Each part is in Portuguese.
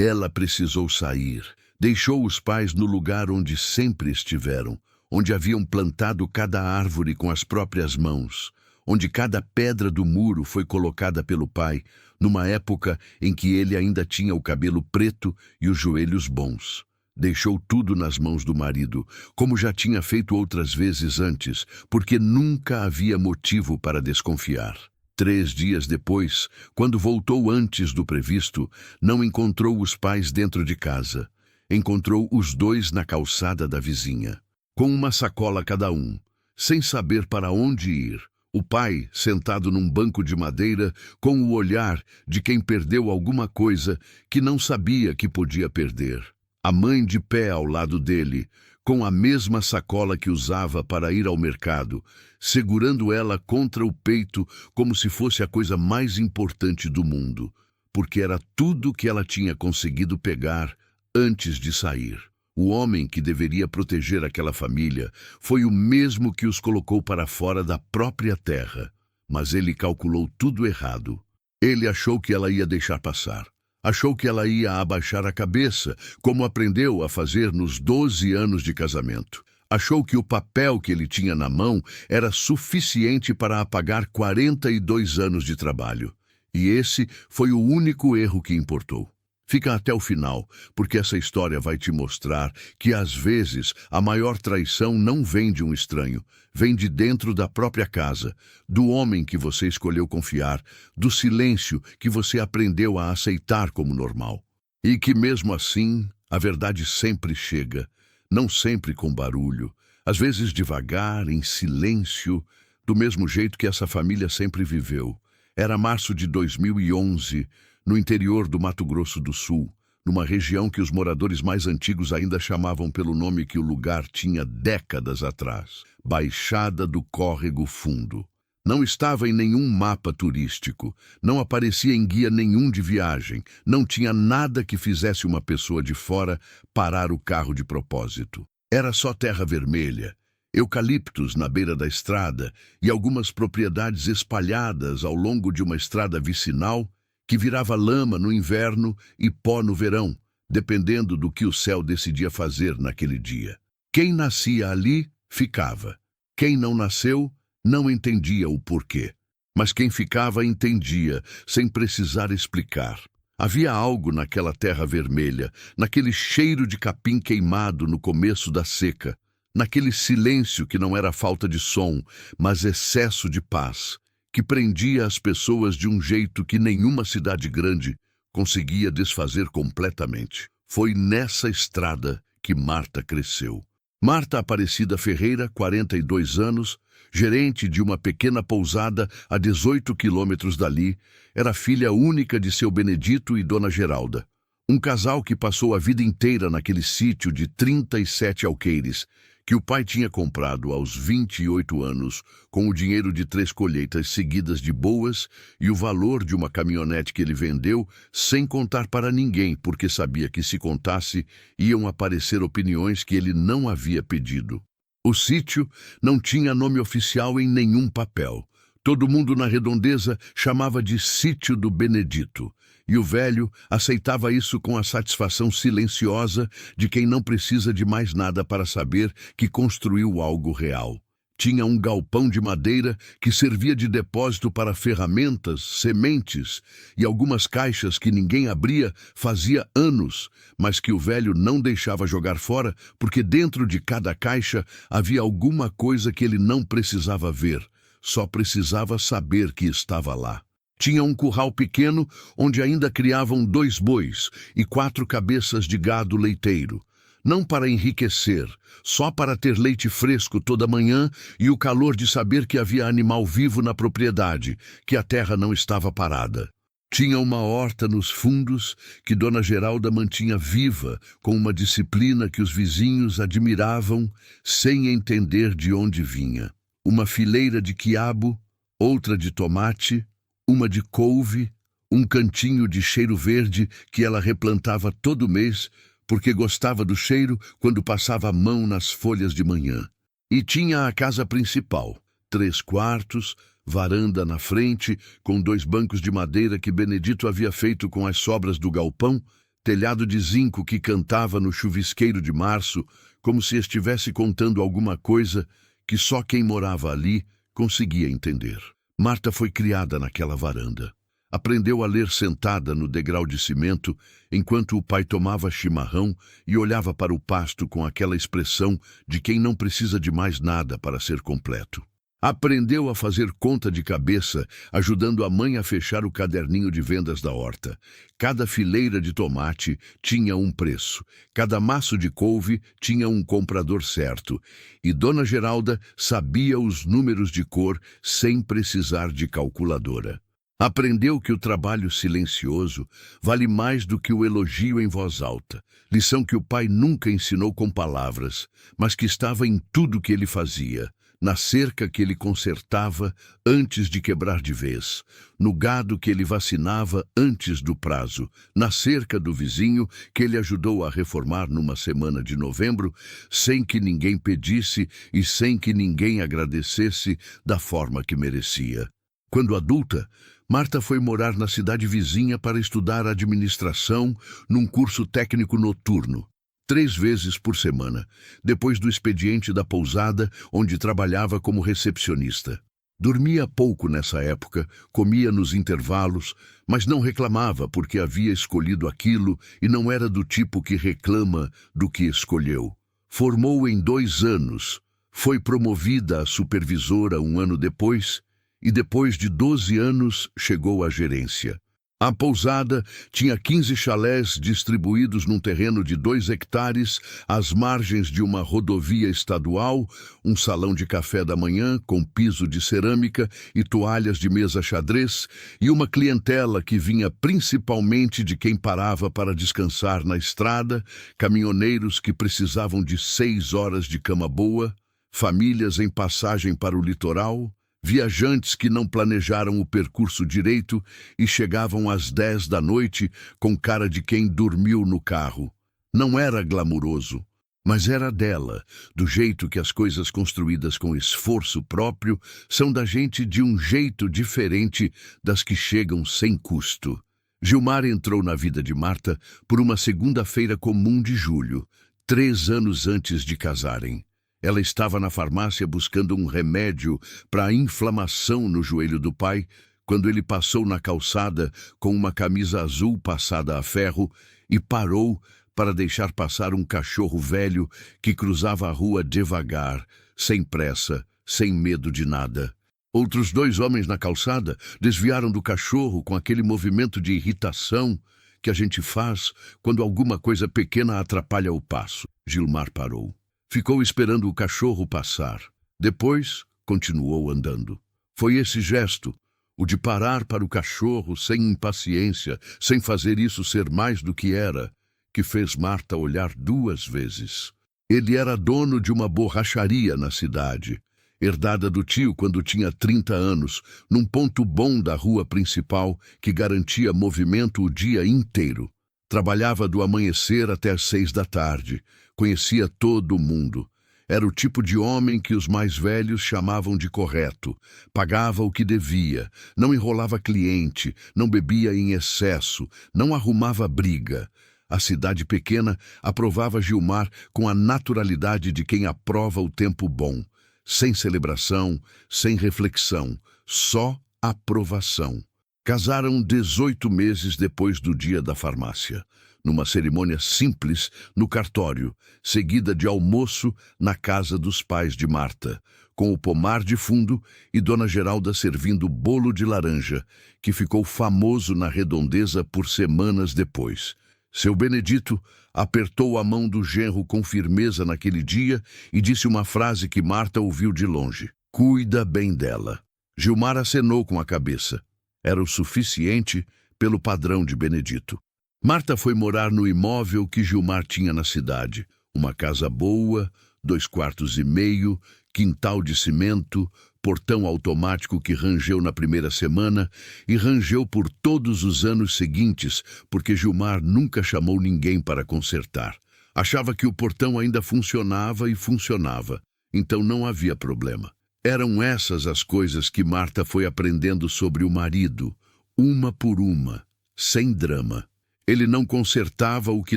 Ela precisou sair. Deixou os pais no lugar onde sempre estiveram, onde haviam plantado cada árvore com as próprias mãos, onde cada pedra do muro foi colocada pelo pai, numa época em que ele ainda tinha o cabelo preto e os joelhos bons. Deixou tudo nas mãos do marido, como já tinha feito outras vezes antes, porque nunca havia motivo para desconfiar. 3 dias depois, quando voltou antes do previsto, não encontrou os pais dentro de casa. Encontrou os dois na calçada da vizinha, com uma sacola cada um, sem saber para onde ir. O pai, sentado num banco de madeira, com o olhar de quem perdeu alguma coisa que não sabia que podia perder. A mãe de pé ao lado dele, com a mesma sacola que usava para ir ao mercado, segurando ela contra o peito como se fosse a coisa mais importante do mundo, porque era tudo que ela tinha conseguido pegar antes de sair. O homem que deveria proteger aquela família foi o mesmo que os colocou para fora da própria terra, mas ele calculou tudo errado. Ele achou que ela ia deixar passar. Achou que ela ia abaixar a cabeça, como aprendeu a fazer nos 12 anos de casamento. Achou que o papel que ele tinha na mão era suficiente para apagar 42 anos de trabalho. E esse foi o único erro que importou. Fica até o final, porque essa história vai te mostrar que, às vezes, a maior traição não vem de um estranho, vem de dentro da própria casa, do homem que você escolheu confiar, do silêncio que você aprendeu a aceitar como normal. E que, mesmo assim, a verdade sempre chega, não sempre com barulho, às vezes devagar, em silêncio, do mesmo jeito que essa família sempre viveu. Era março de 2011, no interior do Mato Grosso do Sul, numa região que os moradores mais antigos ainda chamavam pelo nome que o lugar tinha décadas atrás, Baixada do Córrego Fundo. Não estava em nenhum mapa turístico, não aparecia em guia nenhum de viagem, não tinha nada que fizesse uma pessoa de fora parar o carro de propósito. Era só terra vermelha, eucaliptos na beira da estrada e algumas propriedades espalhadas ao longo de uma estrada vicinal que virava lama no inverno e pó no verão, dependendo do que o céu decidia fazer naquele dia. Quem nascia ali, ficava. Quem não nasceu, não entendia o porquê. Mas quem ficava, entendia, sem precisar explicar. Havia algo naquela terra vermelha, naquele cheiro de capim queimado no começo da seca, naquele silêncio que não era falta de som, mas excesso de paz, que prendia as pessoas de um jeito que nenhuma cidade grande conseguia desfazer completamente. Foi nessa estrada que Marta cresceu. Marta Aparecida Ferreira, 42 anos, gerente de uma pequena pousada a 18 quilômetros dali, era filha única de seu Benedito e Dona Geralda. Um casal que passou a vida inteira naquele sítio de 37 alqueires, que o pai tinha comprado aos 28 anos com o dinheiro de 3 colheitas seguidas de boas e o valor de uma caminhonete que ele vendeu sem contar para ninguém, porque sabia que se contasse iam aparecer opiniões que ele não havia pedido. O sítio não tinha nome oficial em nenhum papel. Todo mundo na redondeza chamava de Sítio do Benedito. E o velho aceitava isso com a satisfação silenciosa de quem não precisa de mais nada para saber que construiu algo real. Tinha um galpão de madeira que servia de depósito para ferramentas, sementes e algumas caixas que ninguém abria fazia anos, mas que o velho não deixava jogar fora porque dentro de cada caixa havia alguma coisa que ele não precisava ver, só precisava saber que estava lá. Tinha um curral pequeno onde ainda criavam 2 bois e 4 cabeças de gado leiteiro. Não para enriquecer, só para ter leite fresco toda manhã e o calor de saber que havia animal vivo na propriedade, que a terra não estava parada. Tinha uma horta nos fundos que Dona Geralda mantinha viva, com uma disciplina que os vizinhos admiravam, sem entender de onde vinha. Uma fileira de quiabo, outra de tomate, uma de couve, um cantinho de cheiro verde que ela replantava todo mês, porque gostava do cheiro quando passava a mão nas folhas de manhã. E tinha a casa principal, 3 quartos, varanda na frente, com 2 bancos de madeira que Benedito havia feito com as sobras do galpão, telhado de zinco que cantava no chuvisqueiro de março, como se estivesse contando alguma coisa que só quem morava ali conseguia entender. Marta foi criada naquela varanda. Aprendeu a ler sentada no degrau de cimento, enquanto o pai tomava chimarrão e olhava para o pasto com aquela expressão de quem não precisa de mais nada para ser completo. Aprendeu a fazer conta de cabeça, ajudando a mãe a fechar o caderninho de vendas da horta. Cada fileira de tomate tinha um preço, cada maço de couve tinha um comprador certo, e Dona Geralda sabia os números de cor sem precisar de calculadora. Aprendeu que o trabalho silencioso vale mais do que o elogio em voz alta, lição que o pai nunca ensinou com palavras, mas que estava em tudo que ele fazia. Na cerca que ele consertava antes de quebrar de vez, no gado que ele vacinava antes do prazo, na cerca do vizinho que ele ajudou a reformar numa semana de novembro, sem que ninguém pedisse e sem que ninguém agradecesse da forma que merecia. Quando adulta, Marta foi morar na cidade vizinha para estudar administração num curso técnico noturno. 3 vezes por semana, depois do expediente da pousada, onde trabalhava como recepcionista. Dormia pouco nessa época, comia nos intervalos, mas não reclamava porque havia escolhido aquilo e não era do tipo que reclama do que escolheu. Formou em 2 anos, foi promovida a supervisora 1 ano depois e depois de 12 anos chegou à gerência. A pousada tinha 15 chalés distribuídos num terreno de 2 hectares, às margens de uma rodovia estadual, um salão de café da manhã com piso de cerâmica e toalhas de mesa xadrez, e uma clientela que vinha principalmente de quem parava para descansar na estrada, caminhoneiros que precisavam de 6 horas de cama boa, famílias em passagem para o litoral, viajantes que não planejaram o percurso direito e chegavam às 10 da noite com cara de quem dormiu no carro. Não era glamuroso, mas era dela, do jeito que as coisas construídas com esforço próprio são da gente de um jeito diferente das que chegam sem custo. Gilmar entrou na vida de Marta por uma segunda-feira comum de julho, 3 anos antes de casarem. Ela estava na farmácia buscando um remédio para a inflamação no joelho do pai, quando ele passou na calçada com uma camisa azul passada a ferro e parou para deixar passar um cachorro velho que cruzava a rua devagar, sem pressa, sem medo de nada. Outros 2 homens na calçada desviaram do cachorro com aquele movimento de irritação que a gente faz quando alguma coisa pequena atrapalha o passo. Gilmar parou. Ficou esperando o cachorro passar. Depois, continuou andando. Foi esse gesto, o de parar para o cachorro sem impaciência, sem fazer isso ser mais do que era, que fez Marta olhar 2 vezes. Ele era dono de uma borracharia na cidade, herdada do tio quando tinha 30 anos, num ponto bom da rua principal que garantia movimento o dia inteiro. Trabalhava do amanhecer até às 6 da tarde. Conhecia todo mundo. Era o tipo de homem que os mais velhos chamavam de correto. Pagava o que devia, não enrolava cliente, não bebia em excesso, não arrumava briga. A cidade pequena aprovava Gilmar com a naturalidade de quem aprova o tempo bom. Sem celebração, sem reflexão, só aprovação. Casaram 18 meses depois do dia da farmácia, numa cerimônia simples no cartório, seguida de almoço na casa dos pais de Marta, com o pomar de fundo e Dona Geralda servindo bolo de laranja, que ficou famoso na redondeza por semanas depois. Seu Benedito apertou a mão do genro com firmeza naquele dia e disse uma frase que Marta ouviu de longe. Cuida bem dela. Gilmar acenou com a cabeça. Era o suficiente pelo padrão de Benedito. Marta foi morar no imóvel que Gilmar tinha na cidade. Uma casa boa, 2 quartos e meio, quintal de cimento, portão automático que rangeu na primeira semana e rangeu por todos os anos seguintes, porque Gilmar nunca chamou ninguém para consertar. Achava que o portão ainda funcionava e funcionava, então não havia problema. Eram essas as coisas que Marta foi aprendendo sobre o marido, uma por uma, sem drama. Ele não consertava o que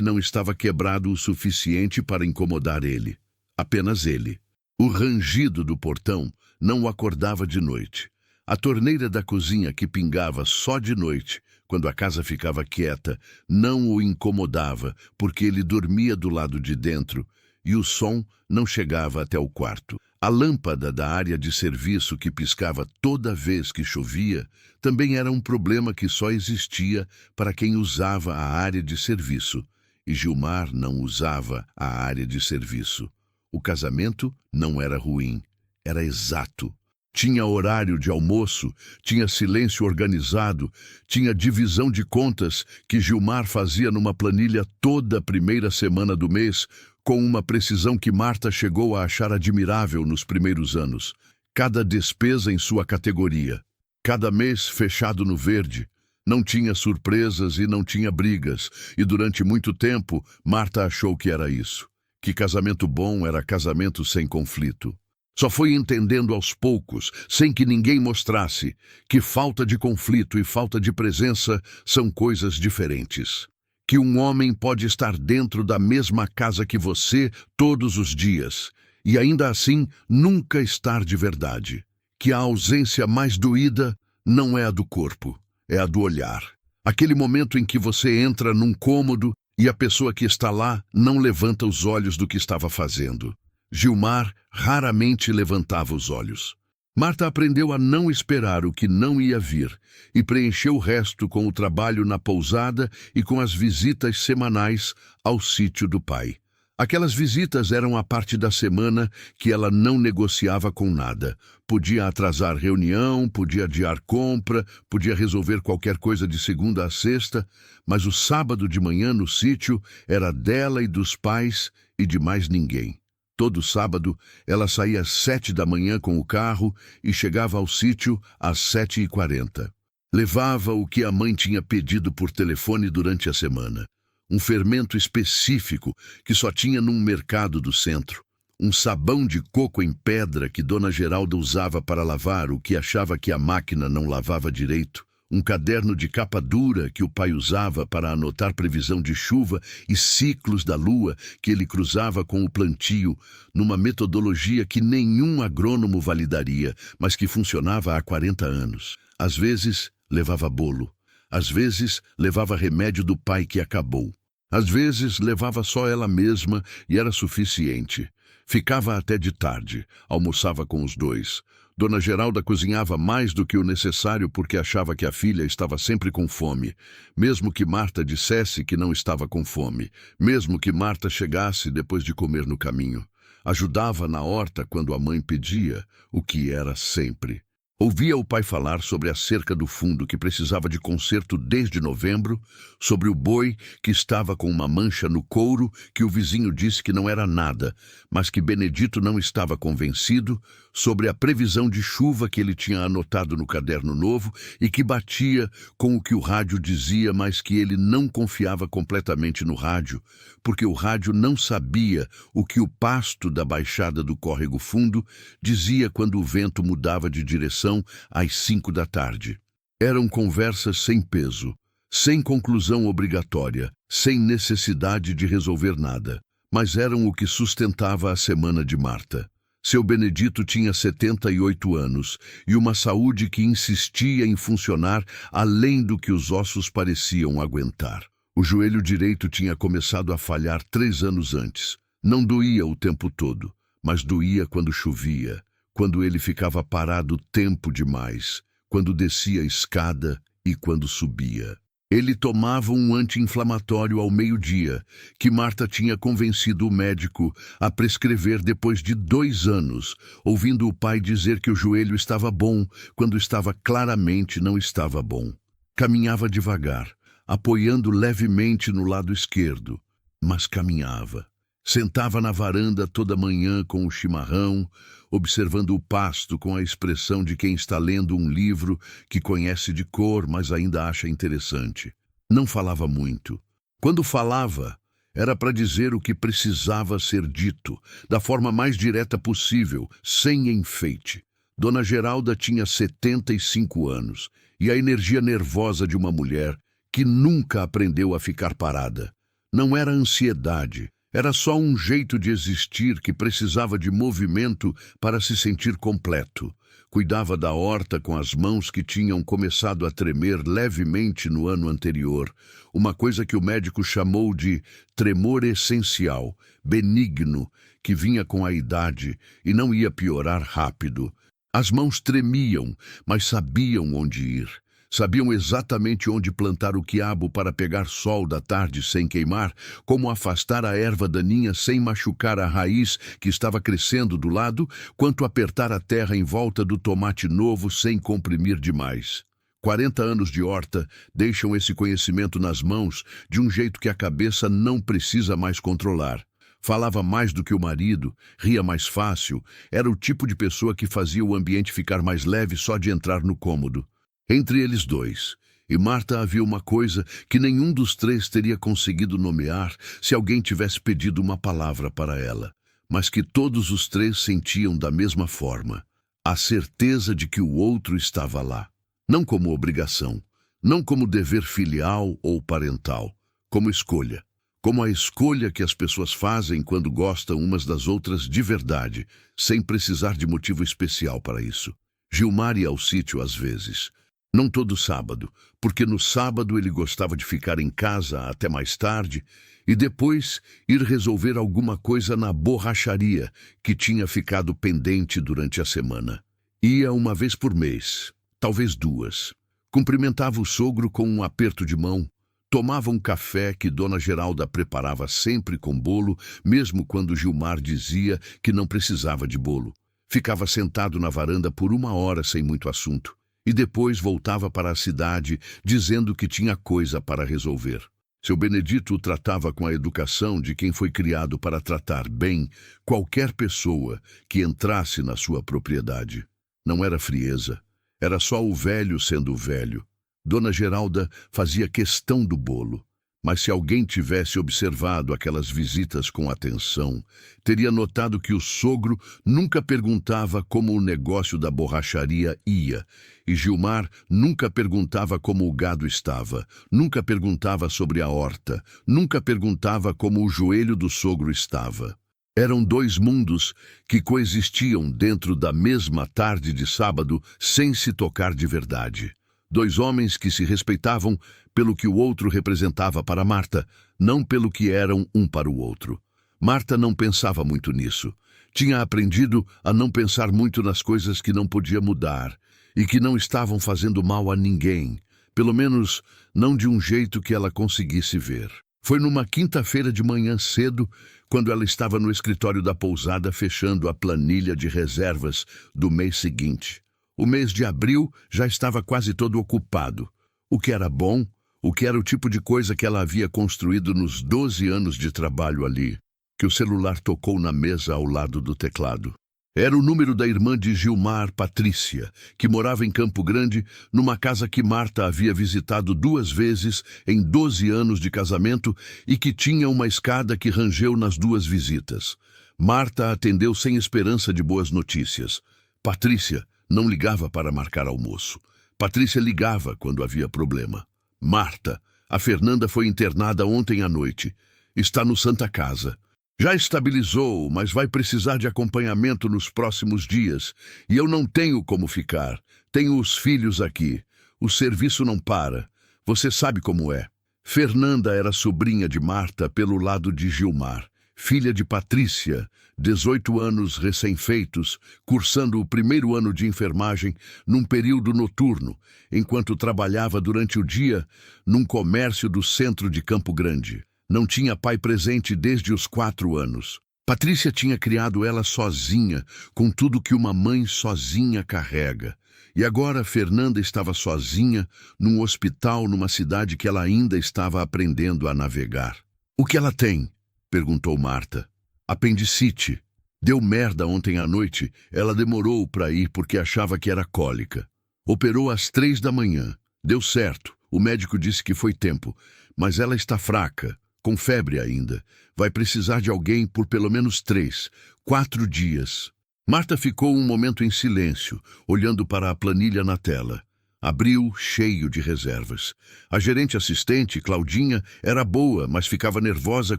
não estava quebrado o suficiente para incomodar ele. Apenas ele. O rangido do portão não o acordava de noite. A torneira da cozinha que pingava só de noite, quando a casa ficava quieta, não o incomodava, porque ele dormia do lado de dentro e o som não chegava até o quarto. A lâmpada da área de serviço que piscava toda vez que chovia também era um problema que só existia para quem usava a área de serviço, e Gilmar não usava a área de serviço. O casamento não era ruim, era exato. Tinha horário de almoço, tinha silêncio organizado, tinha divisão de contas que Gilmar fazia numa planilha toda a primeira semana do mês, com uma precisão que Marta chegou a achar admirável nos primeiros anos. Cada despesa em sua categoria. Cada mês fechado no verde. Não tinha surpresas e não tinha brigas, e durante muito tempo Marta achou que era isso. Que casamento bom era casamento sem conflito. Só foi entendendo aos poucos, sem que ninguém mostrasse, que falta de conflito e falta de presença são coisas diferentes. Que um homem pode estar dentro da mesma casa que você todos os dias, e ainda assim nunca estar de verdade. Que a ausência mais doída não é a do corpo, é a do olhar. Aquele momento em que você entra num cômodo e a pessoa que está lá não levanta os olhos do que estava fazendo. Gilmar raramente levantava os olhos. Marta aprendeu a não esperar o que não ia vir e preencheu o resto com o trabalho na pousada e com as visitas semanais ao sítio do pai. Aquelas visitas eram a parte da semana que ela não negociava com nada. Podia atrasar reunião, podia adiar compra, podia resolver qualquer coisa de segunda a sexta, mas o sábado de manhã no sítio era dela e dos pais e de mais ninguém. Todo sábado, ela saía às 7 da manhã com o carro e chegava ao sítio às 7h40. Levava o que a mãe tinha pedido por telefone durante a semana. Um fermento específico que só tinha num mercado do centro. Um sabão de coco em pedra que Dona Geralda usava para lavar o que achava que a máquina não lavava direito. Um caderno de capa dura que o pai usava para anotar previsão de chuva e ciclos da lua que ele cruzava com o plantio, numa metodologia que nenhum agrônomo validaria, mas que funcionava há 40 anos. Às vezes, levava bolo. Às vezes, levava remédio do pai que acabou. Às vezes, levava só ela mesma e era suficiente. Ficava até de tarde, almoçava com os dois. Dona Geralda cozinhava mais do que o necessário porque achava que a filha estava sempre com fome. Mesmo que Marta dissesse que não estava com fome. Mesmo que Marta chegasse depois de comer no caminho. Ajudava na horta quando a mãe pedia, o que era sempre. Ouvia o pai falar sobre a cerca do fundo que precisava de conserto desde novembro, sobre o boi que estava com uma mancha no couro que o vizinho disse que não era nada, mas que Benedito não estava convencido, sobre a previsão de chuva que ele tinha anotado no caderno novo e que batia com o que o rádio dizia, mas que ele não confiava completamente no rádio, porque o rádio não sabia o que o pasto da baixada do córrego fundo dizia quando o vento mudava de direção às 5 da tarde. Eram conversas sem peso, sem conclusão obrigatória, sem necessidade de resolver nada, mas eram o que sustentava a semana de Marta. Seu Benedito tinha 78 anos e uma saúde que insistia em funcionar além do que os ossos pareciam aguentar. O joelho direito tinha começado a falhar 3 anos antes. Não doía o tempo todo, mas doía quando chovia, quando ele ficava parado tempo demais, quando descia a escada e quando subia. Ele tomava um anti-inflamatório ao meio-dia, que Marta tinha convencido o médico a prescrever depois de 2 anos, ouvindo o pai dizer que o joelho estava bom, quando estava claramente não estava bom. Caminhava devagar, apoiando levemente no lado esquerdo, mas caminhava. Sentava na varanda toda manhã com o chimarrão, observando o pasto com a expressão de quem está lendo um livro que conhece de cor, mas ainda acha interessante. Não falava muito. Quando falava, era para dizer o que precisava ser dito, da forma mais direta possível, sem enfeite. Dona Geralda tinha 75 anos, e a energia nervosa de uma mulher que nunca aprendeu a ficar parada. Não era ansiedade, era só um jeito de existir que precisava de movimento para se sentir completo. Cuidava da horta com as mãos que tinham começado a tremer levemente no ano anterior, uma coisa que o médico chamou de tremor essencial, benigno, que vinha com a idade e não ia piorar rápido. As mãos tremiam, mas sabiam onde ir. Sabiam exatamente onde plantar o quiabo para pegar sol da tarde sem queimar, como afastar a erva daninha sem machucar a raiz que estava crescendo do lado, quanto apertar a terra em volta do tomate novo sem comprimir demais. 40 anos de horta deixam esse conhecimento nas mãos de um jeito que a cabeça não precisa mais controlar. Falava mais do que o marido, ria mais fácil, era o tipo de pessoa que fazia o ambiente ficar mais leve só de entrar no cômodo. Entre eles dois e Marta havia uma coisa que nenhum dos três teria conseguido nomear se alguém tivesse pedido uma palavra para ela, mas que todos os três sentiam da mesma forma: a certeza de que o outro estava lá. Não como obrigação, não como dever filial ou parental, como escolha. Como a escolha que as pessoas fazem quando gostam umas das outras de verdade, sem precisar de motivo especial para isso. Gilmar ia ao sítio às vezes. Não todo sábado, porque no sábado ele gostava de ficar em casa até mais tarde e depois ir resolver alguma coisa na borracharia que tinha ficado pendente durante a semana. Ia uma vez por mês, talvez duas. Cumprimentava o sogro com um aperto de mão, tomava um café que Dona Geralda preparava sempre com bolo, mesmo quando Gilmar dizia que não precisava de bolo. Ficava sentado na varanda por 1 hora sem muito assunto. E depois voltava para a cidade, dizendo que tinha coisa para resolver. Seu Benedito o tratava com a educação de quem foi criado para tratar bem qualquer pessoa que entrasse na sua propriedade. Não era frieza, era só o velho sendo velho. Dona Geralda fazia questão do bolo, mas se alguém tivesse observado aquelas visitas com atenção, teria notado que o sogro nunca perguntava como o negócio da borracharia ia, e Gilmar nunca perguntava como o gado estava, nunca perguntava sobre a horta, nunca perguntava como o joelho do sogro estava. Eram dois mundos que coexistiam dentro da mesma tarde de sábado sem se tocar de verdade. Dois homens que se respeitavam pelo que o outro representava para Marta, não pelo que eram um para o outro. Marta não pensava muito nisso. Tinha aprendido a não pensar muito nas coisas que não podia mudar e que não estavam fazendo mal a ninguém, pelo menos não de um jeito que ela conseguisse ver. Foi numa quinta-feira de manhã cedo, quando ela estava no escritório da pousada fechando a planilha de reservas do mês seguinte. O mês de abril já estava quase todo ocupado, o que era bom, o que era o tipo de coisa que ela havia construído nos 12 anos de trabalho ali, que o celular tocou na mesa ao lado do teclado. Era o número da irmã de Gilmar, Patrícia, que morava em Campo Grande, numa casa que Marta havia visitado 2 vezes em 12 anos de casamento e que tinha uma escada que rangeu nas 2 visitas. Marta atendeu sem esperança de boas notícias. Patrícia não ligava para marcar almoço. Patrícia ligava quando havia problema. Marta, a Fernanda foi internada ontem à noite. Está no Santa Casa. Já estabilizou, mas vai precisar de acompanhamento nos próximos dias. E eu não tenho como ficar. Tenho os filhos aqui. O serviço não para. Você sabe como é. Fernanda era sobrinha de Marta pelo lado de Gilmar, filha de Patrícia, 18 anos recém-feitos, cursando o 1º ano de enfermagem num período noturno, enquanto trabalhava durante o dia num comércio do centro de Campo Grande. Não tinha pai presente desde os 4 anos. Patrícia tinha criado ela sozinha, com tudo que uma mãe sozinha carrega. E agora Fernanda estava sozinha num hospital numa cidade que ela ainda estava aprendendo a navegar. "O que ela tem?" perguntou Marta. "Apendicite. Deu merda ontem à noite. Ela demorou para ir porque achava que era cólica. Operou às 3 da manhã. Deu certo. O médico disse que foi tempo. Mas ela está fraca, com febre ainda. Vai precisar de alguém por pelo menos 3, 4 dias. Marta ficou um momento em silêncio, olhando para a planilha na tela. Abriu cheio de reservas. A gerente assistente, Claudinha, era boa, mas ficava nervosa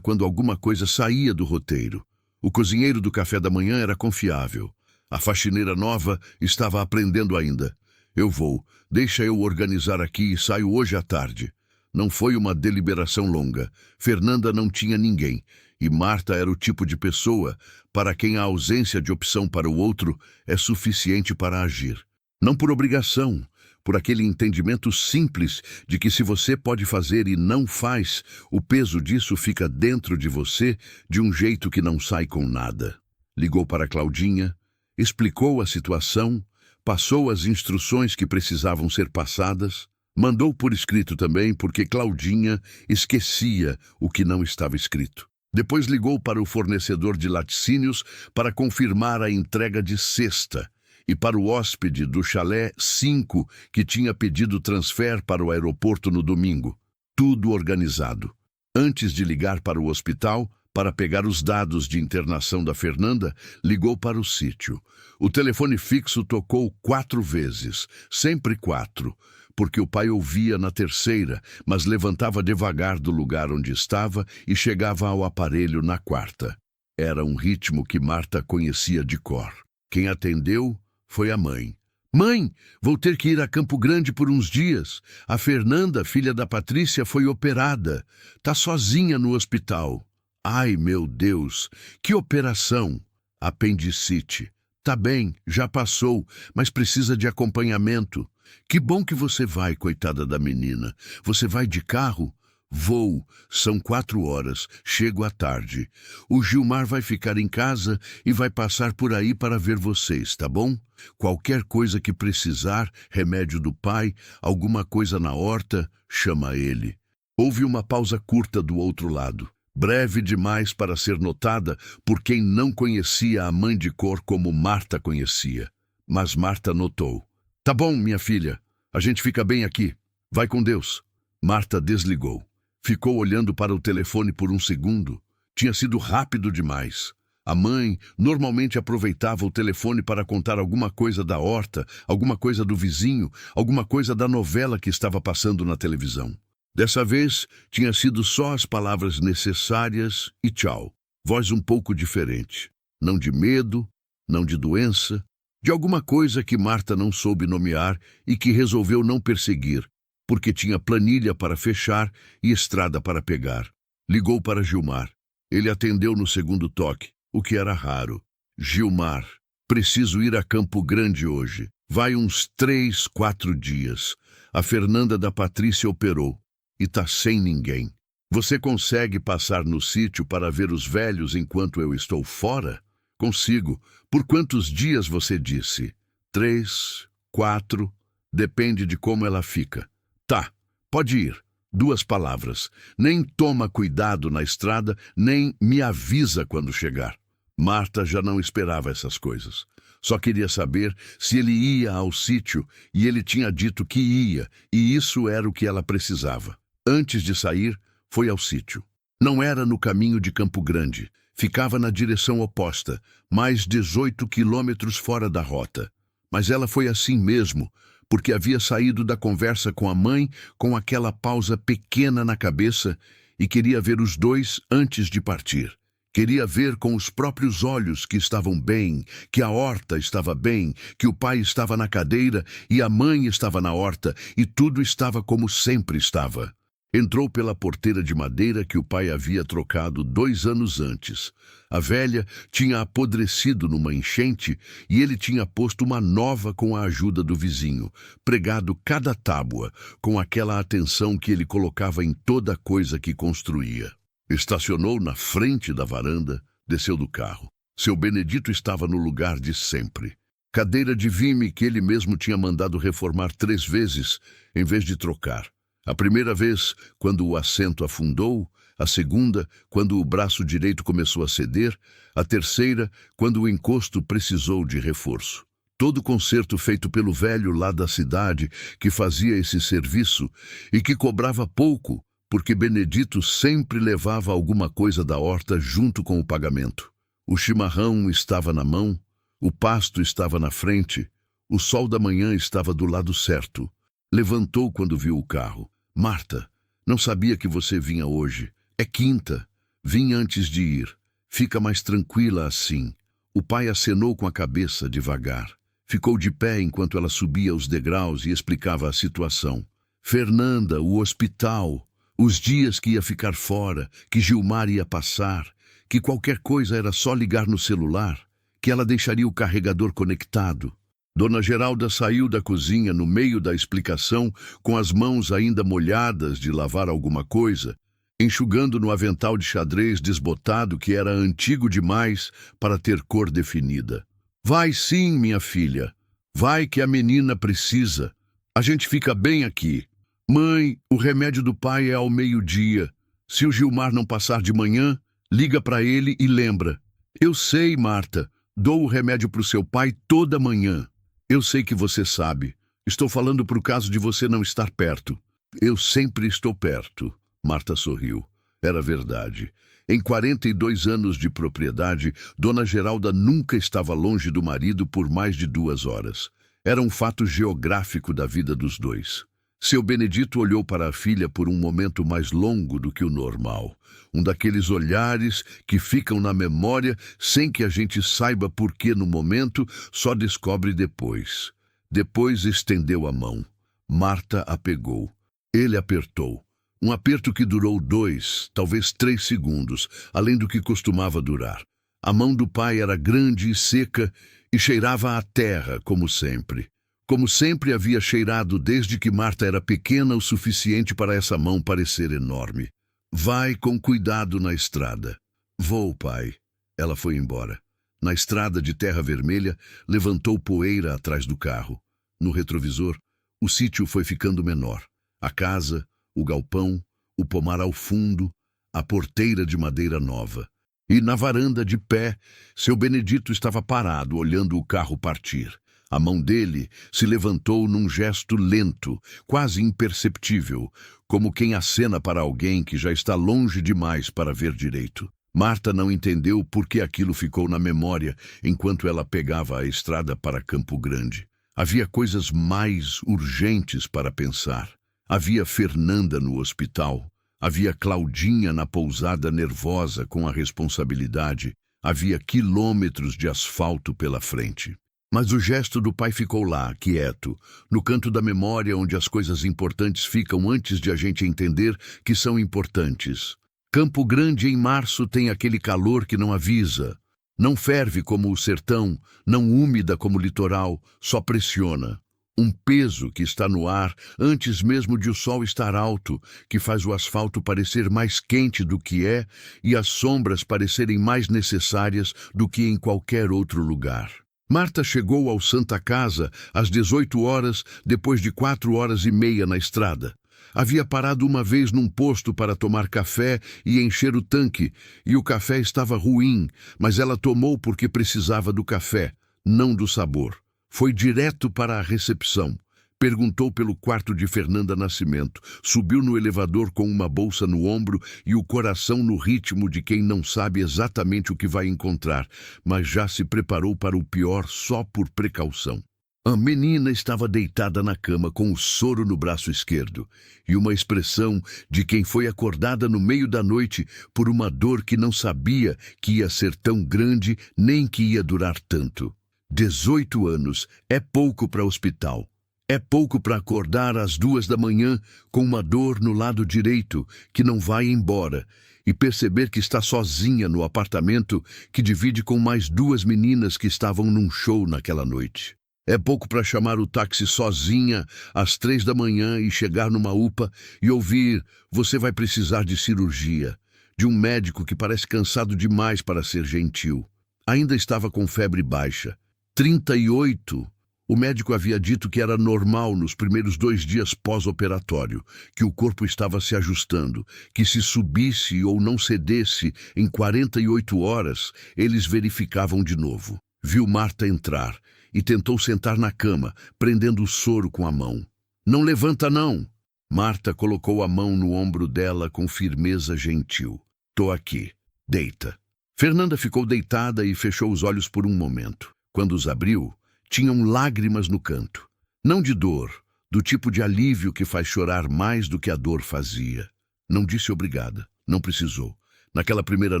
quando alguma coisa saía do roteiro. O cozinheiro do café da manhã era confiável. A faxineira nova estava aprendendo ainda. Eu vou. Deixa eu organizar aqui e saio hoje à tarde. Não foi uma deliberação longa. Fernanda não tinha ninguém. E Marta era o tipo de pessoa para quem a ausência de opção para o outro é suficiente para agir. Não por obrigação, por aquele entendimento simples de que se você pode fazer e não faz, o peso disso fica dentro de você de um jeito que não sai com nada. Ligou para Claudinha, explicou a situação, passou as instruções que precisavam ser passadas, mandou por escrito também porque Claudinha esquecia o que não estava escrito. Depois ligou para o fornecedor de laticínios para confirmar a entrega de sexta e para o hóspede do chalé 5 que tinha pedido transfer para o aeroporto no domingo. Tudo organizado. Antes de ligar para o hospital, para pegar os dados de internação da Fernanda, ligou para o sítio. O telefone fixo tocou 4 vezes, sempre 4, porque o pai ouvia na terceira, mas levantava devagar do lugar onde estava e chegava ao aparelho na 4ª. Era um ritmo que Marta conhecia de cor. Quem atendeu foi a mãe. Mãe, vou ter que ir a Campo Grande por uns dias. A Fernanda, filha da Patrícia, foi operada. Tá sozinha no hospital. Ai, meu Deus, que operação! Apendicite. Tá bem, já passou, mas precisa de acompanhamento. Que bom que você vai, coitada da menina. Você vai de carro? Vou. São 4 horas. Chego à tarde. O Gilmar vai ficar em casa e vai passar por aí para ver vocês, tá bom? Qualquer coisa que precisar, remédio do pai, alguma coisa na horta, chama ele. Houve uma pausa curta do outro lado. Breve demais para ser notada por quem não conhecia a mãe de cor como Marta conhecia. Mas Marta notou. Tá bom, minha filha. A gente fica bem aqui. Vai com Deus. Marta desligou. Ficou olhando para o telefone por um segundo. Tinha sido rápido demais. A mãe normalmente aproveitava o telefone para contar alguma coisa da horta, alguma coisa do vizinho, alguma coisa da novela que estava passando na televisão. Dessa vez, tinha sido só as palavras necessárias e tchau. Voz um pouco diferente. Não de medo, não de doença, de alguma coisa que Marta não soube nomear e que resolveu não perseguir, porque tinha planilha para fechar e estrada para pegar. Ligou para Gilmar. Ele atendeu no segundo toque, o que era raro. Gilmar, preciso ir a Campo Grande hoje. Vai uns 3, 4 dias. A Fernanda da Patrícia operou. E tá sem ninguém. Você consegue passar no sítio para ver os velhos enquanto eu estou fora? Consigo. Por quantos dias você disse? 3, 4, depende de como ela fica. Tá, pode ir. 2 palavras. Nem toma cuidado na estrada, nem me avisa quando chegar. Marta já não esperava essas coisas. Só queria saber se ele ia ao sítio e ele tinha dito que ia, e isso era o que ela precisava. Antes de sair, foi ao sítio. Não era no caminho de Campo Grande. Ficava na direção oposta, mais 18 quilômetros fora da rota. Mas ela foi assim mesmo, porque havia saído da conversa com a mãe com aquela pausa pequena na cabeça e queria ver os dois antes de partir. Queria ver com os próprios olhos que estavam bem, que a horta estava bem, que o pai estava na cadeira e a mãe estava na horta e tudo estava como sempre estava. Entrou pela porteira de madeira que o pai havia trocado 2 anos antes. A velha tinha apodrecido numa enchente e ele tinha posto uma nova com a ajuda do vizinho, pregado cada tábua, com aquela atenção que ele colocava em toda coisa que construía. Estacionou na frente da varanda, desceu do carro. Seu Benedito estava no lugar de sempre. Cadeira de vime que ele mesmo tinha mandado reformar 3 vezes, em vez de trocar. A primeira vez, quando o assento afundou, a segunda, quando o braço direito começou a ceder, a terceira, quando o encosto precisou de reforço. Todo conserto feito pelo velho lá da cidade que fazia esse serviço e que cobrava pouco, porque Benedito sempre levava alguma coisa da horta junto com o pagamento. O chimarrão estava na mão, o pasto estava na frente, o sol da manhã estava do lado certo. Levantou quando viu o carro. Marta, não sabia que você vinha hoje. É quinta. Vim antes de ir. Fica mais tranquila assim. O pai acenou com a cabeça devagar. Ficou de pé enquanto ela subia os degraus e explicava a situação. Fernanda, o hospital, os dias que ia ficar fora, que Gilmar ia passar, que qualquer coisa era só ligar no celular, que ela deixaria o carregador conectado. Dona Geralda saiu da cozinha no meio da explicação, com as mãos ainda molhadas de lavar alguma coisa, enxugando no avental de xadrez desbotado que era antigo demais para ter cor definida. Vai sim, minha filha. Vai que a menina precisa. A gente fica bem aqui. Mãe, o remédio do pai é ao meio-dia. Se o Gilmar não passar de manhã, liga para ele e lembra. Eu sei, Marta. Dou o remédio para o seu pai toda manhã. Eu sei que você sabe. Estou falando para o caso de você não estar perto. Eu sempre estou perto. Marta sorriu. Era verdade. Em 42 anos de propriedade, Dona Geralda nunca estava longe do marido por mais de 2 horas. Era um fato geográfico da vida dos dois. Seu Benedito olhou para a filha por um momento mais longo do que o normal. Um daqueles olhares que ficam na memória sem que a gente saiba por que no momento, só descobre depois. Depois estendeu a mão. Marta a pegou. Ele apertou. Um aperto que durou 2, talvez 3 segundos, além do que costumava durar. A mão do pai era grande e seca e cheirava a terra, como sempre. Como sempre havia cheirado desde que Marta era pequena o suficiente para essa mão parecer enorme. Vai com cuidado na estrada. Vou, pai. Ela foi embora. Na estrada de terra vermelha, levantou poeira atrás do carro. No retrovisor, o sítio foi ficando menor. A casa, o galpão, o pomar ao fundo, a porteira de madeira nova. E na varanda de pé, seu Benedito estava parado, olhando o carro partir. A mão dele se levantou num gesto lento, quase imperceptível, como quem acena para alguém que já está longe demais para ver direito. Marta não entendeu por que aquilo ficou na memória enquanto ela pegava a estrada para Campo Grande. Havia coisas mais urgentes para pensar. Havia Fernanda no hospital. Havia Claudinha na pousada nervosa com a responsabilidade. Havia quilômetros de asfalto pela frente. Mas o gesto do pai ficou lá, quieto, no canto da memória onde as coisas importantes ficam antes de a gente entender que são importantes. Campo Grande em março tem aquele calor que não avisa. Não ferve como o sertão, não úmida como o litoral, só pressiona. Um peso que está no ar antes mesmo de o sol estar alto, que faz o asfalto parecer mais quente do que é e as sombras parecerem mais necessárias do que em qualquer outro lugar. Marta chegou ao Santa Casa às 18 horas, depois de 4h30 na estrada. Havia parado uma vez num posto para tomar café e encher o tanque, e o café estava ruim, mas ela tomou porque precisava do café, não do sabor. Foi direto para a recepção. Perguntou pelo quarto de Fernanda Nascimento, subiu no elevador com uma bolsa no ombro e o coração no ritmo de quem não sabe exatamente o que vai encontrar, mas já se preparou para o pior só por precaução. A menina estava deitada na cama com o soro no braço esquerdo e uma expressão de quem foi acordada no meio da noite por uma dor que não sabia que ia ser tão grande nem que ia durar tanto. 18 anos é pouco para hospital. É pouco para acordar às 2 da manhã com uma dor no lado direito que não vai embora e perceber que está sozinha no apartamento que divide com mais 2 meninas que estavam num show naquela noite. É pouco para chamar o táxi sozinha às 3 da manhã e chegar numa UPA e ouvir: você vai precisar de cirurgia, de um médico que parece cansado demais para ser gentil. Ainda estava com febre baixa. 38. O médico havia dito que era normal nos primeiros 2 dias pós-operatório, que o corpo estava se ajustando, que se subisse ou não cedesse em 48 horas, eles verificavam de novo. Viu Marta entrar e tentou sentar na cama, prendendo o soro com a mão. Não levanta, não! Marta colocou a mão no ombro dela com firmeza gentil. Tô aqui. Deita. Fernanda ficou deitada e fechou os olhos por um momento. Quando os abriu, tinham lágrimas no canto. Não de dor, do tipo de alívio que faz chorar mais do que a dor fazia. Não disse obrigada, não precisou. Naquela primeira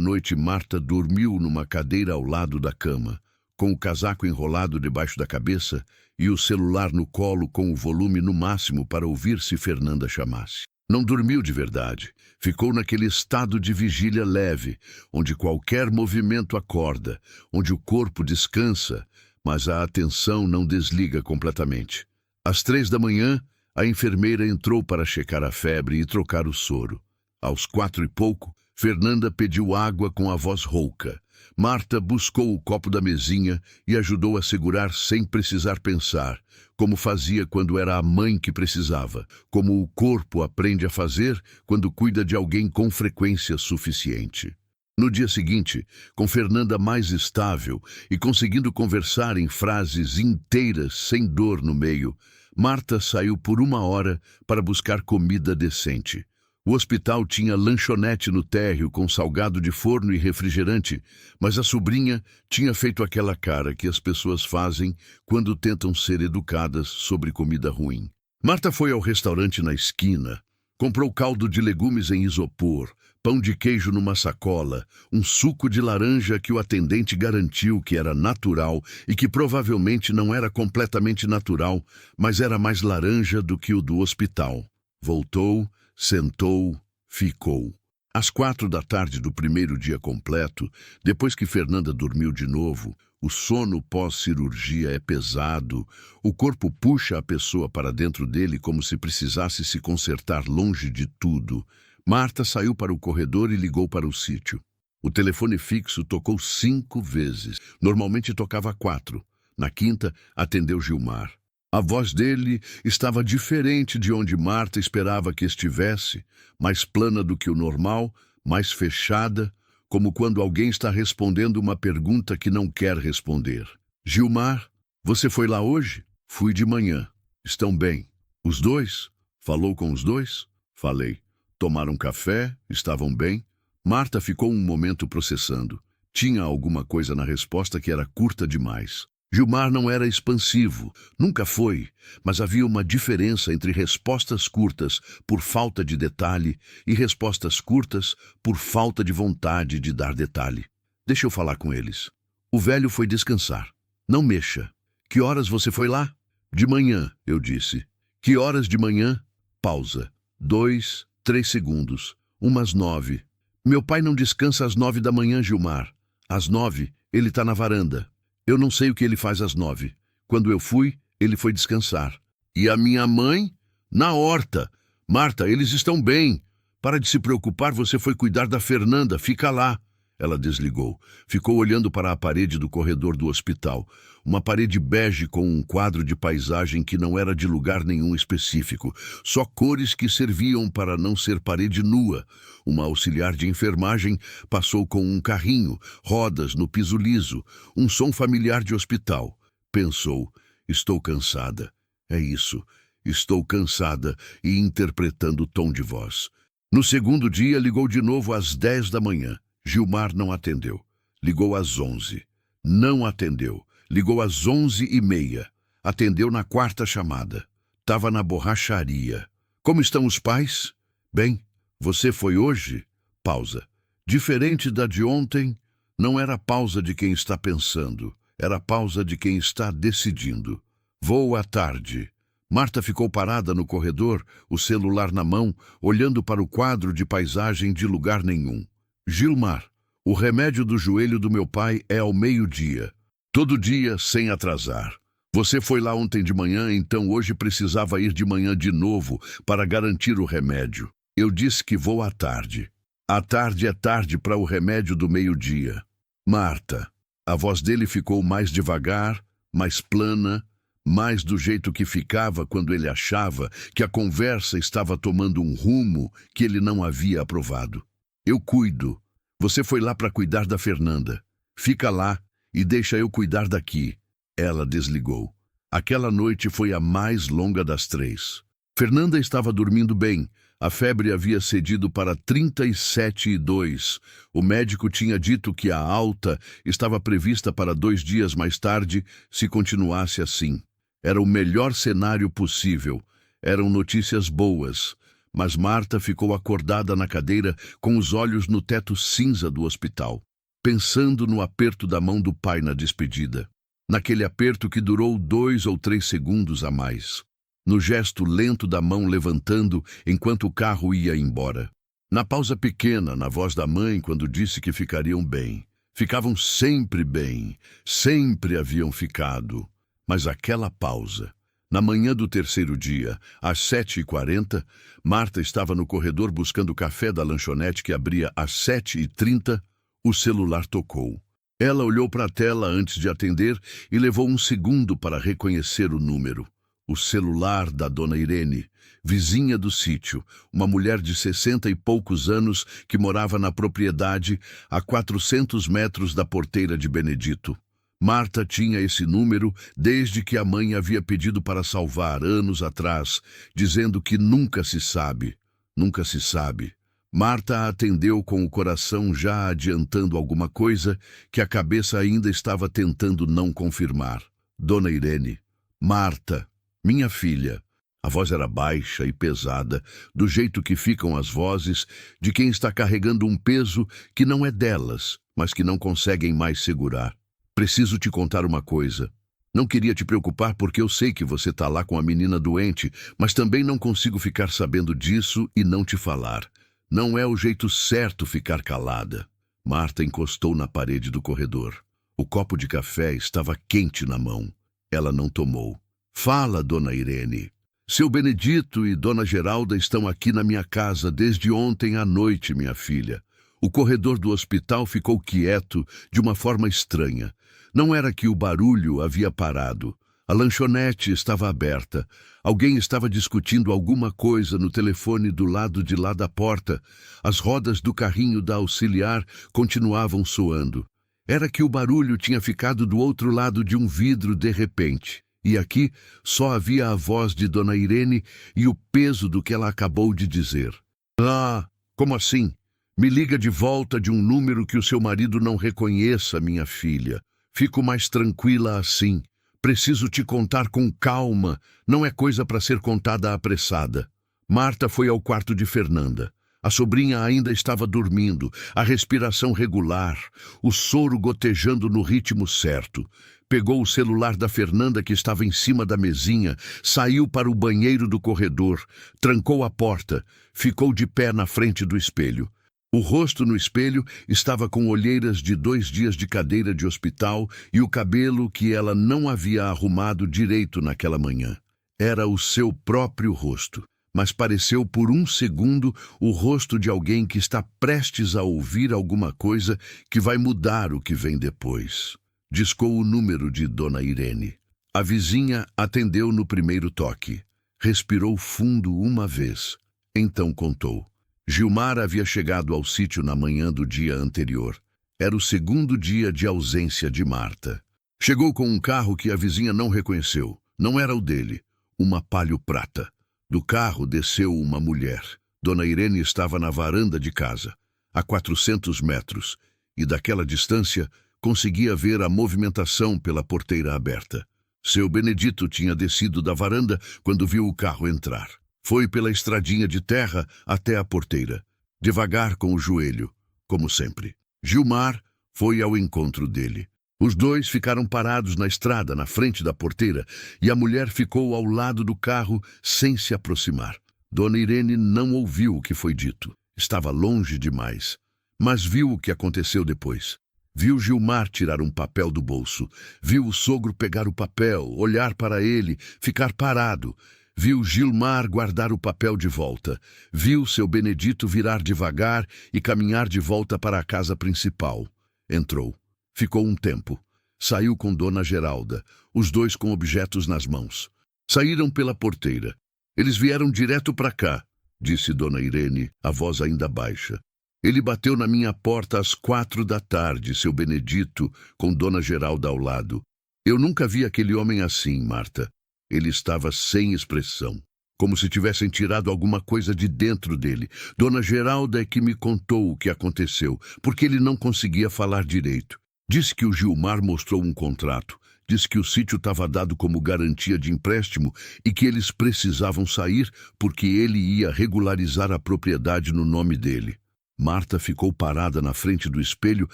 noite, Marta dormiu numa cadeira ao lado da cama, com o casaco enrolado debaixo da cabeça e o celular no colo com o volume no máximo para ouvir se Fernanda chamasse. Não dormiu de verdade. Ficou naquele estado de vigília leve, onde qualquer movimento acorda, onde o corpo descansa, mas a atenção não desliga completamente. Às 3 da manhã, a enfermeira entrou para checar a febre e trocar o soro. Aos 4 e pouco, Fernanda pediu água com a voz rouca. Marta buscou o copo da mesinha e ajudou a segurar sem precisar pensar, como fazia quando era a mãe que precisava, como o corpo aprende a fazer quando cuida de alguém com frequência suficiente. No dia seguinte, com Fernanda mais estável e conseguindo conversar em frases inteiras sem dor no meio, Marta saiu por 1 hora para buscar comida decente. O hospital tinha lanchonete no térreo com salgado de forno e refrigerante, mas a sobrinha tinha feito aquela cara que as pessoas fazem quando tentam ser educadas sobre comida ruim. Marta foi ao restaurante na esquina, comprou caldo de legumes em isopor, pão de queijo numa sacola, um suco de laranja que o atendente garantiu que era natural e que provavelmente não era completamente natural, mas era mais laranja do que o do hospital. Voltou, sentou, ficou. Às 4 da tarde do primeiro dia completo, depois que Fernanda dormiu de novo, o sono pós-cirurgia é pesado, o corpo puxa a pessoa para dentro dele como se precisasse se consertar longe de tudo. Marta saiu para o corredor e ligou para o sítio. O telefone fixo tocou 5 vezes. Normalmente tocava 4. Na quinta, atendeu Gilmar. A voz dele estava diferente de onde Marta esperava que estivesse, mais plana do que o normal, mais fechada, como quando alguém está respondendo uma pergunta que não quer responder. Gilmar, você foi lá hoje? Fui de manhã. Estão bem? Os dois? Falou com os dois? Falei. Tomaram café? Estavam bem? Marta ficou um momento processando. Tinha alguma coisa na resposta que era curta demais. Gilmar não era expansivo, nunca foi, mas havia uma diferença entre respostas curtas por falta de detalhe e respostas curtas por falta de vontade de dar detalhe. Deixa eu falar com eles. O velho foi descansar. Não mexa. Que horas você foi lá? De manhã, eu disse. Que horas de manhã? Pausa. 2, 3 segundos. Umas 9. Meu pai não descansa às 9 da manhã, Gilmar. Às 9, ele está na varanda. Eu não sei o que ele faz às 9. Quando eu fui, ele foi descansar. E a minha mãe? Na horta. Marta, eles estão bem. Para de se preocupar, você foi cuidar da Fernanda. Fica lá. Ela desligou. Ficou olhando para a parede do corredor do hospital. Uma parede bege com um quadro de paisagem que não era de lugar nenhum específico. Só cores que serviam para não ser parede nua. Uma auxiliar de enfermagem passou com um carrinho, rodas no piso liso, um som familiar de hospital. Pensou, estou cansada. É isso, estou cansada, e interpretando o tom de voz. No segundo dia, ligou de novo às 10 da manhã. Gilmar não atendeu. Ligou às 11. Não atendeu. Ligou às 11h30. Atendeu na 4ª chamada. Tava na borracharia. Como estão os pais? Bem, você foi hoje? Pausa. Diferente da de ontem, não era pausa de quem está pensando. Era pausa de quem está decidindo. Vou à tarde. Marta ficou parada no corredor, o celular na mão, olhando para o quadro de paisagem de lugar nenhum. Gilmar, o remédio do joelho do meu pai é ao meio-dia. Todo dia, sem atrasar. Você foi lá ontem de manhã, então hoje precisava ir de manhã de novo para garantir o remédio. Eu disse que vou à tarde. À tarde é tarde para o remédio do meio-dia. Marta. A voz dele ficou mais devagar, mais plana, mais do jeito que ficava quando ele achava que a conversa estava tomando um rumo que ele não havia aprovado. Eu cuido. Você foi lá para cuidar da Fernanda. Fica lá e deixa eu cuidar daqui. Ela desligou. Aquela noite foi a mais longa das 3. Fernanda estava dormindo bem. A febre havia cedido para 37,2. O médico tinha dito que a alta estava prevista para 2 dias mais tarde, se continuasse assim. Era o melhor cenário possível. Eram notícias boas, mas Marta ficou acordada na cadeira com os olhos no teto cinza do hospital, pensando no aperto da mão do pai na despedida. Naquele aperto que durou 2 ou 3 segundos a mais. No gesto lento da mão levantando enquanto o carro ia embora. Na pausa pequena, na voz da mãe quando disse que ficariam bem. Ficavam sempre bem, sempre haviam ficado. Mas aquela pausa. Na manhã do terceiro dia, às 7h40, Marta estava no corredor buscando o café da lanchonete que abria às 7h30. O celular tocou. Ela olhou para a tela antes de atender e levou um segundo para reconhecer o número. O celular da dona Irene, vizinha do sítio, uma mulher de 60 e poucos anos que morava na propriedade a 400 metros da porteira de Benedito. Marta tinha esse número desde que a mãe havia pedido para salvar anos atrás, dizendo que nunca se sabe, nunca se sabe. Marta a atendeu com o coração já adiantando alguma coisa que a cabeça ainda estava tentando não confirmar. Dona Irene. Marta. Minha filha. A voz era baixa e pesada, do jeito que ficam as vozes de quem está carregando um peso que não é delas, mas que não conseguem mais segurar. Preciso te contar uma coisa. Não queria te preocupar porque eu sei que você está lá com a menina doente, mas também não consigo ficar sabendo disso e não te falar. Não é o jeito certo ficar calada. Marta encostou na parede do corredor. O copo de café estava quente na mão. Ela não tomou. Fala, dona Irene. Seu Benedito e dona Geralda estão aqui na minha casa desde ontem à noite, minha filha. O corredor do hospital ficou quieto de uma forma estranha. Não era que o barulho havia parado. A lanchonete estava aberta. Alguém estava discutindo alguma coisa no telefone do lado de lá da porta. As rodas do carrinho da auxiliar continuavam soando. Era que o barulho tinha ficado do outro lado de um vidro de repente. E aqui só havia a voz de dona Irene e o peso do que ela acabou de dizer. Ah, como assim? Me liga de volta de um número que o seu marido não reconheça, minha filha. Fico mais tranquila assim. Preciso te contar com calma. Não é coisa para ser contada apressada. Marta foi ao quarto de Fernanda. A sobrinha ainda estava dormindo, a respiração regular, o soro gotejando no ritmo certo. Pegou o celular da Fernanda que estava em cima da mesinha, saiu para o banheiro do corredor, trancou a porta, ficou de pé na frente do espelho. O rosto no espelho estava com olheiras de 2 dias de cadeira de hospital e o cabelo que ela não havia arrumado direito naquela manhã. Era o seu próprio rosto, mas pareceu por um segundo o rosto de alguém que está prestes a ouvir alguma coisa que vai mudar o que vem depois. Discou o número de dona Irene. A vizinha atendeu no primeiro toque. Respirou fundo uma vez. Então contou. Gilmar havia chegado ao sítio na manhã do dia anterior. Era o segundo dia de ausência de Marta. Chegou com um carro que a vizinha não reconheceu. Não era o dele. Uma Palio prata. Do carro desceu uma mulher. Dona Irene estava na varanda de casa, a 400 metros, e daquela distância conseguia ver a movimentação pela porteira aberta. Seu Benedito tinha descido da varanda quando viu o carro entrar. Foi pela estradinha de terra até a porteira, devagar com o joelho, como sempre. Gilmar foi ao encontro dele. Os dois ficaram parados na estrada, na frente da porteira, e a mulher ficou ao lado do carro sem se aproximar. Dona Irene não ouviu o que foi dito. Estava longe demais. Mas viu o que aconteceu depois. Viu Gilmar tirar um papel do bolso. Viu o sogro pegar o papel, olhar para ele, ficar parado. Viu Gilmar guardar o papel de volta. Viu seu Benedito virar devagar e caminhar de volta para a casa principal. Entrou. Ficou um tempo. Saiu com dona Geralda, os dois com objetos nas mãos. Saíram pela porteira. Eles vieram direto para cá, disse dona Irene, a voz ainda baixa. Ele bateu na minha porta às 4 da tarde, seu Benedito, com dona Geralda ao lado. Eu nunca vi aquele homem assim, Marta. Ele estava sem expressão, como se tivessem tirado alguma coisa de dentro dele. Dona Geralda é que me contou o que aconteceu, porque ele não conseguia falar direito. Disse que o Gilmar mostrou um contrato, Disse que o sítio estava dado como garantia de empréstimo e que eles precisavam sair porque ele ia regularizar a propriedade no nome dele. Marta ficou parada na frente do espelho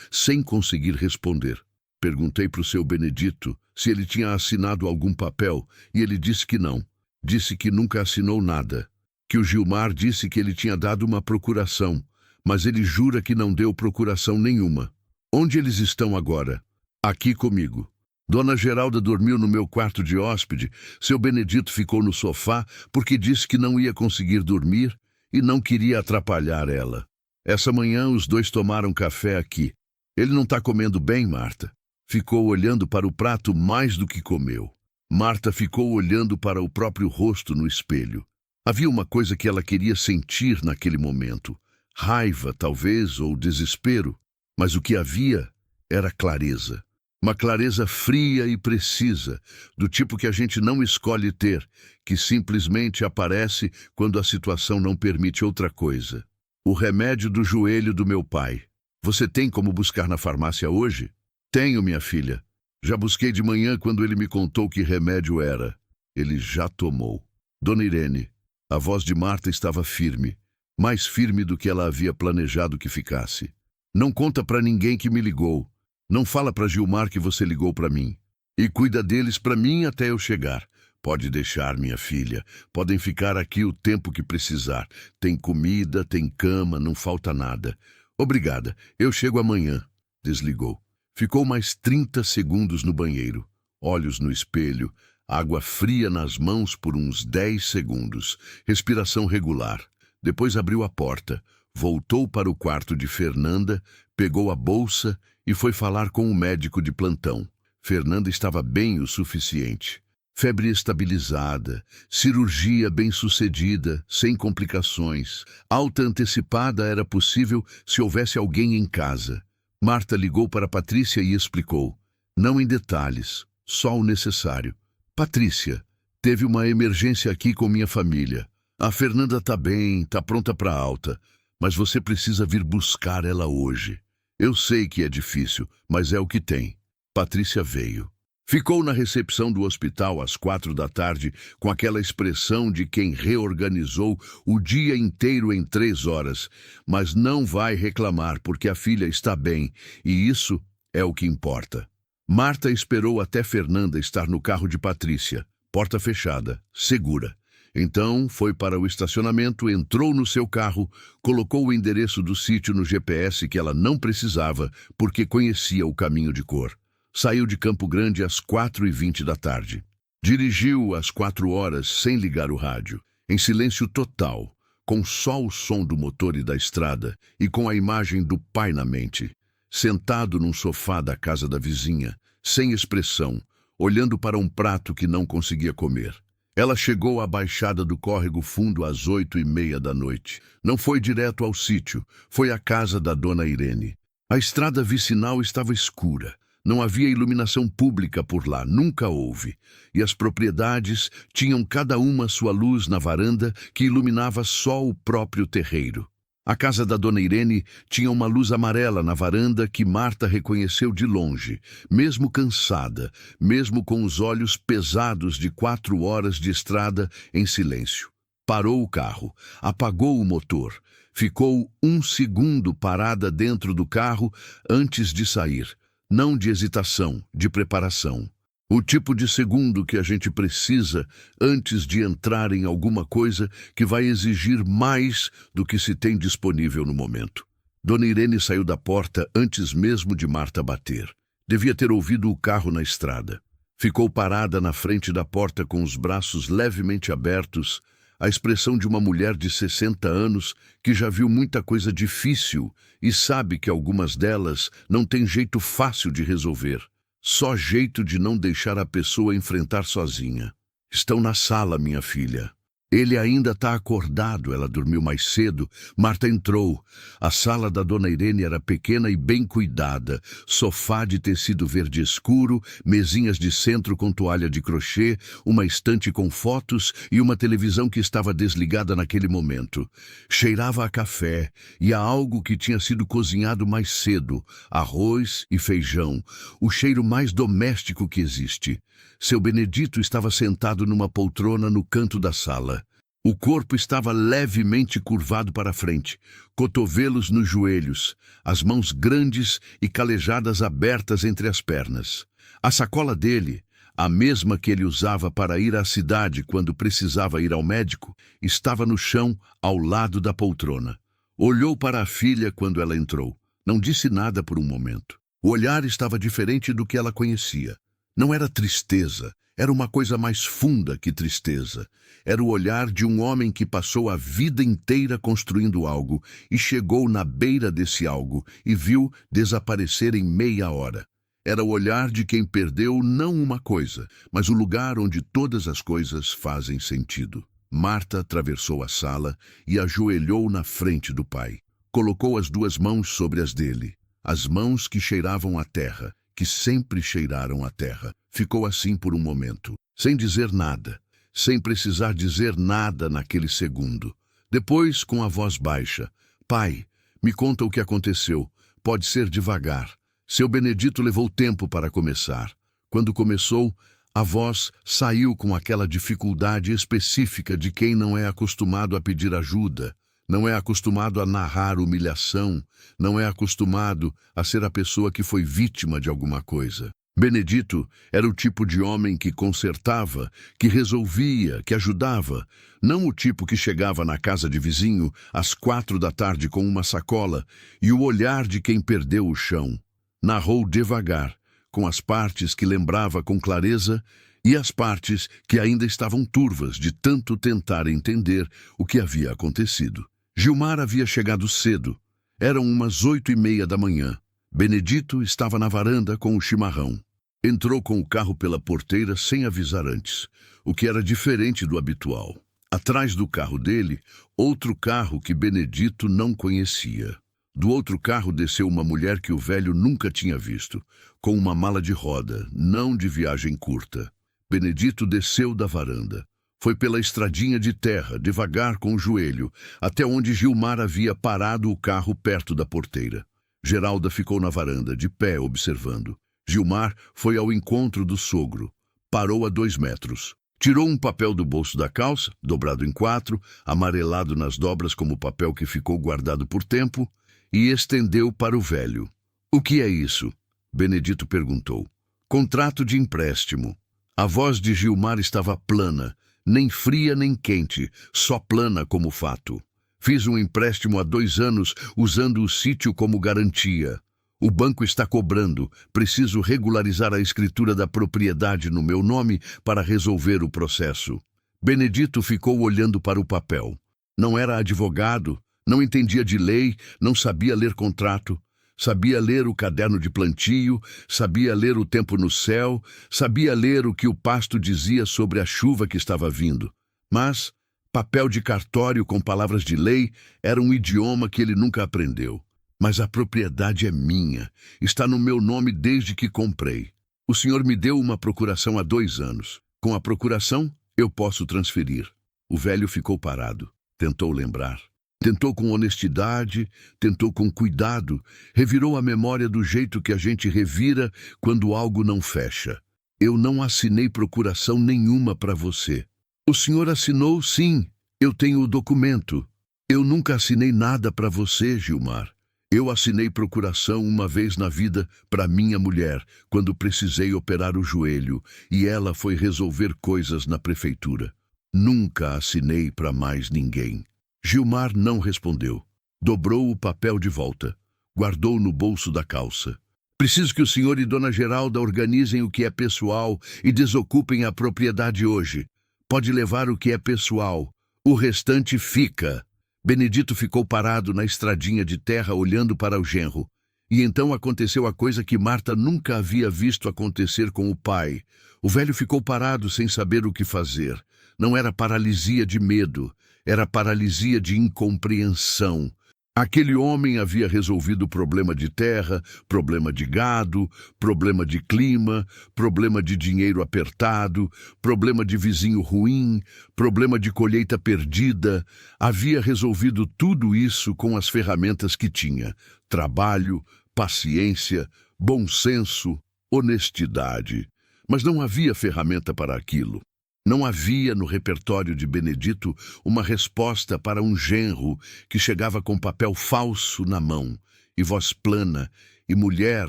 sem conseguir responder. Perguntei para o seu Benedito se ele tinha assinado algum papel e ele disse que não. Disse que nunca assinou nada. Que o Gilmar disse que ele tinha dado uma procuração, mas ele jura que não deu procuração nenhuma. Onde eles estão agora? Aqui comigo. Dona Geralda dormiu no meu quarto de hóspede. Seu Benedito ficou no sofá porque disse que não ia conseguir dormir e não queria atrapalhar ela. Essa manhã os dois tomaram café aqui. Ele não está comendo bem, Marta. Ficou olhando para o prato mais do que comeu. Marta ficou olhando para o próprio rosto no espelho. Havia uma coisa que ela queria sentir naquele momento. Raiva, talvez, ou desespero. Mas o que havia era clareza. Uma clareza fria e precisa, do tipo que a gente não escolhe ter, que simplesmente aparece quando a situação não permite outra coisa. O remédio do joelho do meu pai. Você tem como buscar na farmácia hoje? Tenho, minha filha. Já busquei de manhã quando ele me contou que remédio era. Ele já tomou. Dona Irene, a voz de Marta estava firme, mais firme do que ela havia planejado que ficasse. Não conta para ninguém que me ligou. Não fala para Gilmar que você ligou para mim. E cuida deles para mim até eu chegar. Pode deixar, minha filha. Podem ficar aqui o tempo que precisar. Tem comida, tem cama, não falta nada. Obrigada, eu chego amanhã. Desligou. Ficou mais 30 segundos no banheiro. Olhos no espelho, água fria nas mãos por uns 10 segundos. Respiração regular. Depois abriu a porta, voltou para o quarto de Fernanda, pegou a bolsa e foi falar com o médico de plantão. Fernanda estava bem o suficiente. Febre estabilizada, cirurgia bem-sucedida, sem complicações. Alta antecipada era possível se houvesse alguém em casa. Marta ligou para Patrícia e explicou. Não em detalhes, só o necessário. Patrícia, teve uma emergência aqui com minha família. A Fernanda está bem, está pronta para alta, mas você precisa vir buscar ela hoje. Eu sei que é difícil, mas é o que tem. Patrícia veio. Ficou na recepção do hospital às 4 da tarde, com aquela expressão de quem reorganizou o dia inteiro em 3 horas, mas não vai reclamar porque a filha está bem, e isso é o que importa. Marta esperou até Fernanda estar no carro de Patrícia, porta fechada, segura. Então foi para o estacionamento, entrou no seu carro, colocou o endereço do sítio no GPS que ela não precisava, porque conhecia o caminho de cor. Saiu de Campo Grande às 4h20 da tarde. Dirigiu às 4 horas sem ligar o rádio, em silêncio total, com só o som do motor e da estrada, e com a imagem do pai na mente, sentado num sofá da casa da vizinha, sem expressão, olhando para um prato que não conseguia comer. Ela chegou à Baixada do Córrego Fundo às 8h30 da noite. Não foi direto ao sítio, foi à casa da Dona Irene. A estrada vicinal estava escura. Não havia iluminação pública por lá, nunca houve. E as propriedades tinham cada uma sua luz na varanda que iluminava só o próprio terreiro. A casa da Dona Irene tinha uma luz amarela na varanda que Marta reconheceu de longe, mesmo cansada, mesmo com os olhos pesados de 4 horas de estrada em silêncio. Parou o carro, apagou o motor, ficou 1 segundo parada dentro do carro antes de sair. Não de hesitação, de preparação. O tipo de segundo que a gente precisa antes de entrar em alguma coisa que vai exigir mais do que se tem disponível no momento. Dona Irene saiu da porta antes mesmo de Marta bater. Devia ter ouvido o carro na estrada. Ficou parada na frente da porta com os braços levemente abertos, a expressão de uma mulher de 60 anos que já viu muita coisa difícil e sabe que algumas delas não tem jeito fácil de resolver, só jeito de não deixar a pessoa enfrentar sozinha. Estão na sala, minha filha. Ele ainda está acordado, ela dormiu mais cedo. Marta entrou. A sala da dona Irene era pequena e bem cuidada. Sofá de tecido verde escuro, mesinhas de centro com toalha de crochê, uma estante com fotos e uma televisão que estava desligada naquele momento. Cheirava a café e a algo que tinha sido cozinhado mais cedo, arroz e feijão, o cheiro mais doméstico que existe. Seu Benedito estava sentado numa poltrona no canto da sala. O corpo estava levemente curvado para frente, cotovelos nos joelhos, as mãos grandes e calejadas abertas entre as pernas. A sacola dele, a mesma que ele usava para ir à cidade quando precisava ir ao médico, estava no chão ao lado da poltrona. Olhou para a filha quando ela entrou. Não disse nada por um momento. O olhar estava diferente do que ela conhecia. Não era tristeza, era uma coisa mais funda que tristeza. Era o olhar de um homem que passou a vida inteira construindo algo e chegou na beira desse algo e viu desaparecer em meia hora. Era o olhar de quem perdeu não uma coisa, mas o lugar onde todas as coisas fazem sentido. Marta atravessou a sala e ajoelhou na frente do pai. Colocou as duas mãos sobre as dele, as mãos que cheiravam a terra, que sempre cheiraram a terra. Ficou assim por um momento, sem dizer nada, sem precisar dizer nada naquele segundo. Depois, com a voz baixa: "Pai, me conta o que aconteceu. Pode ser devagar." Seu Benedito levou tempo para começar. Quando começou, a voz saiu com aquela dificuldade específica de quem não é acostumado a pedir ajuda, não é acostumado a narrar humilhação, não é acostumado a ser a pessoa que foi vítima de alguma coisa. Benedito era o tipo de homem que consertava, que resolvia, que ajudava, não o tipo que chegava na casa de vizinho às 4 da tarde com uma sacola e o olhar de quem perdeu o chão. Narrou devagar, com as partes que lembrava com clareza e as partes que ainda estavam turvas de tanto tentar entender o que havia acontecido. Gilmar havia chegado cedo. Eram umas 8:30 da manhã. Benedito estava na varanda com o chimarrão. Entrou com o carro pela porteira sem avisar antes, o que era diferente do habitual. Atrás do carro dele, outro carro que Benedito não conhecia. Do outro carro desceu uma mulher que o velho nunca tinha visto, com uma mala de roda, não de viagem curta. Benedito desceu da varanda. Foi pela estradinha de terra, devagar com o joelho, até onde Gilmar havia parado o carro perto da porteira. Geralda ficou na varanda, de pé, observando. Gilmar foi ao encontro do sogro. Parou a 2 metros. Tirou um papel do bolso da calça, dobrado em 4, amarelado nas dobras como papel que ficou guardado por tempo, e estendeu para o velho. "O que é isso?" Benedito perguntou. "Contrato de empréstimo." A voz de Gilmar estava plana, nem fria nem quente, só plana como fato. "Fiz um empréstimo há 2 anos usando o sítio como garantia. O banco está cobrando. Preciso regularizar a escritura da propriedade no meu nome para resolver o processo." Benedito ficou olhando para o papel. Não era advogado, não entendia de lei, não sabia ler contrato. Sabia ler o caderno de plantio, sabia ler o tempo no céu, sabia ler o que o pasto dizia sobre a chuva que estava vindo. Mas papel de cartório com palavras de lei era um idioma que ele nunca aprendeu. "Mas a propriedade é minha, está no meu nome desde que comprei. O senhor me deu uma procuração há 2 anos. Com a procuração, eu posso transferir." O velho ficou parado, tentou lembrar. Tentou com honestidade, tentou com cuidado, revirou a memória do jeito que a gente revira quando algo não fecha. "Eu não assinei procuração nenhuma para você." "O senhor assinou, sim. Eu tenho o documento." "Eu nunca assinei nada para você, Gilmar. Eu assinei procuração uma vez na vida para minha mulher, quando precisei operar o joelho, e ela foi resolver coisas na prefeitura. Nunca assinei para mais ninguém." Gilmar não respondeu. Dobrou o papel de volta. Guardou no bolso da calça. "Preciso que o senhor e Dona Geralda organizem o que é pessoal e desocupem a propriedade hoje. Pode levar o que é pessoal. O restante fica." Benedito ficou parado na estradinha de terra olhando para o genro. E então aconteceu a coisa que Marta nunca havia visto acontecer com o pai. O velho ficou parado sem saber o que fazer. Não era paralisia de medo, era paralisia de incompreensão. Aquele homem havia resolvido problema de terra, problema de gado, problema de clima, problema de dinheiro apertado, problema de vizinho ruim, problema de colheita perdida. Havia resolvido tudo isso com as ferramentas que tinha: trabalho, paciência, bom senso, honestidade. Mas não havia ferramenta para aquilo. Não havia no repertório de Benedito uma resposta para um genro que chegava com papel falso na mão, e voz plana, e mulher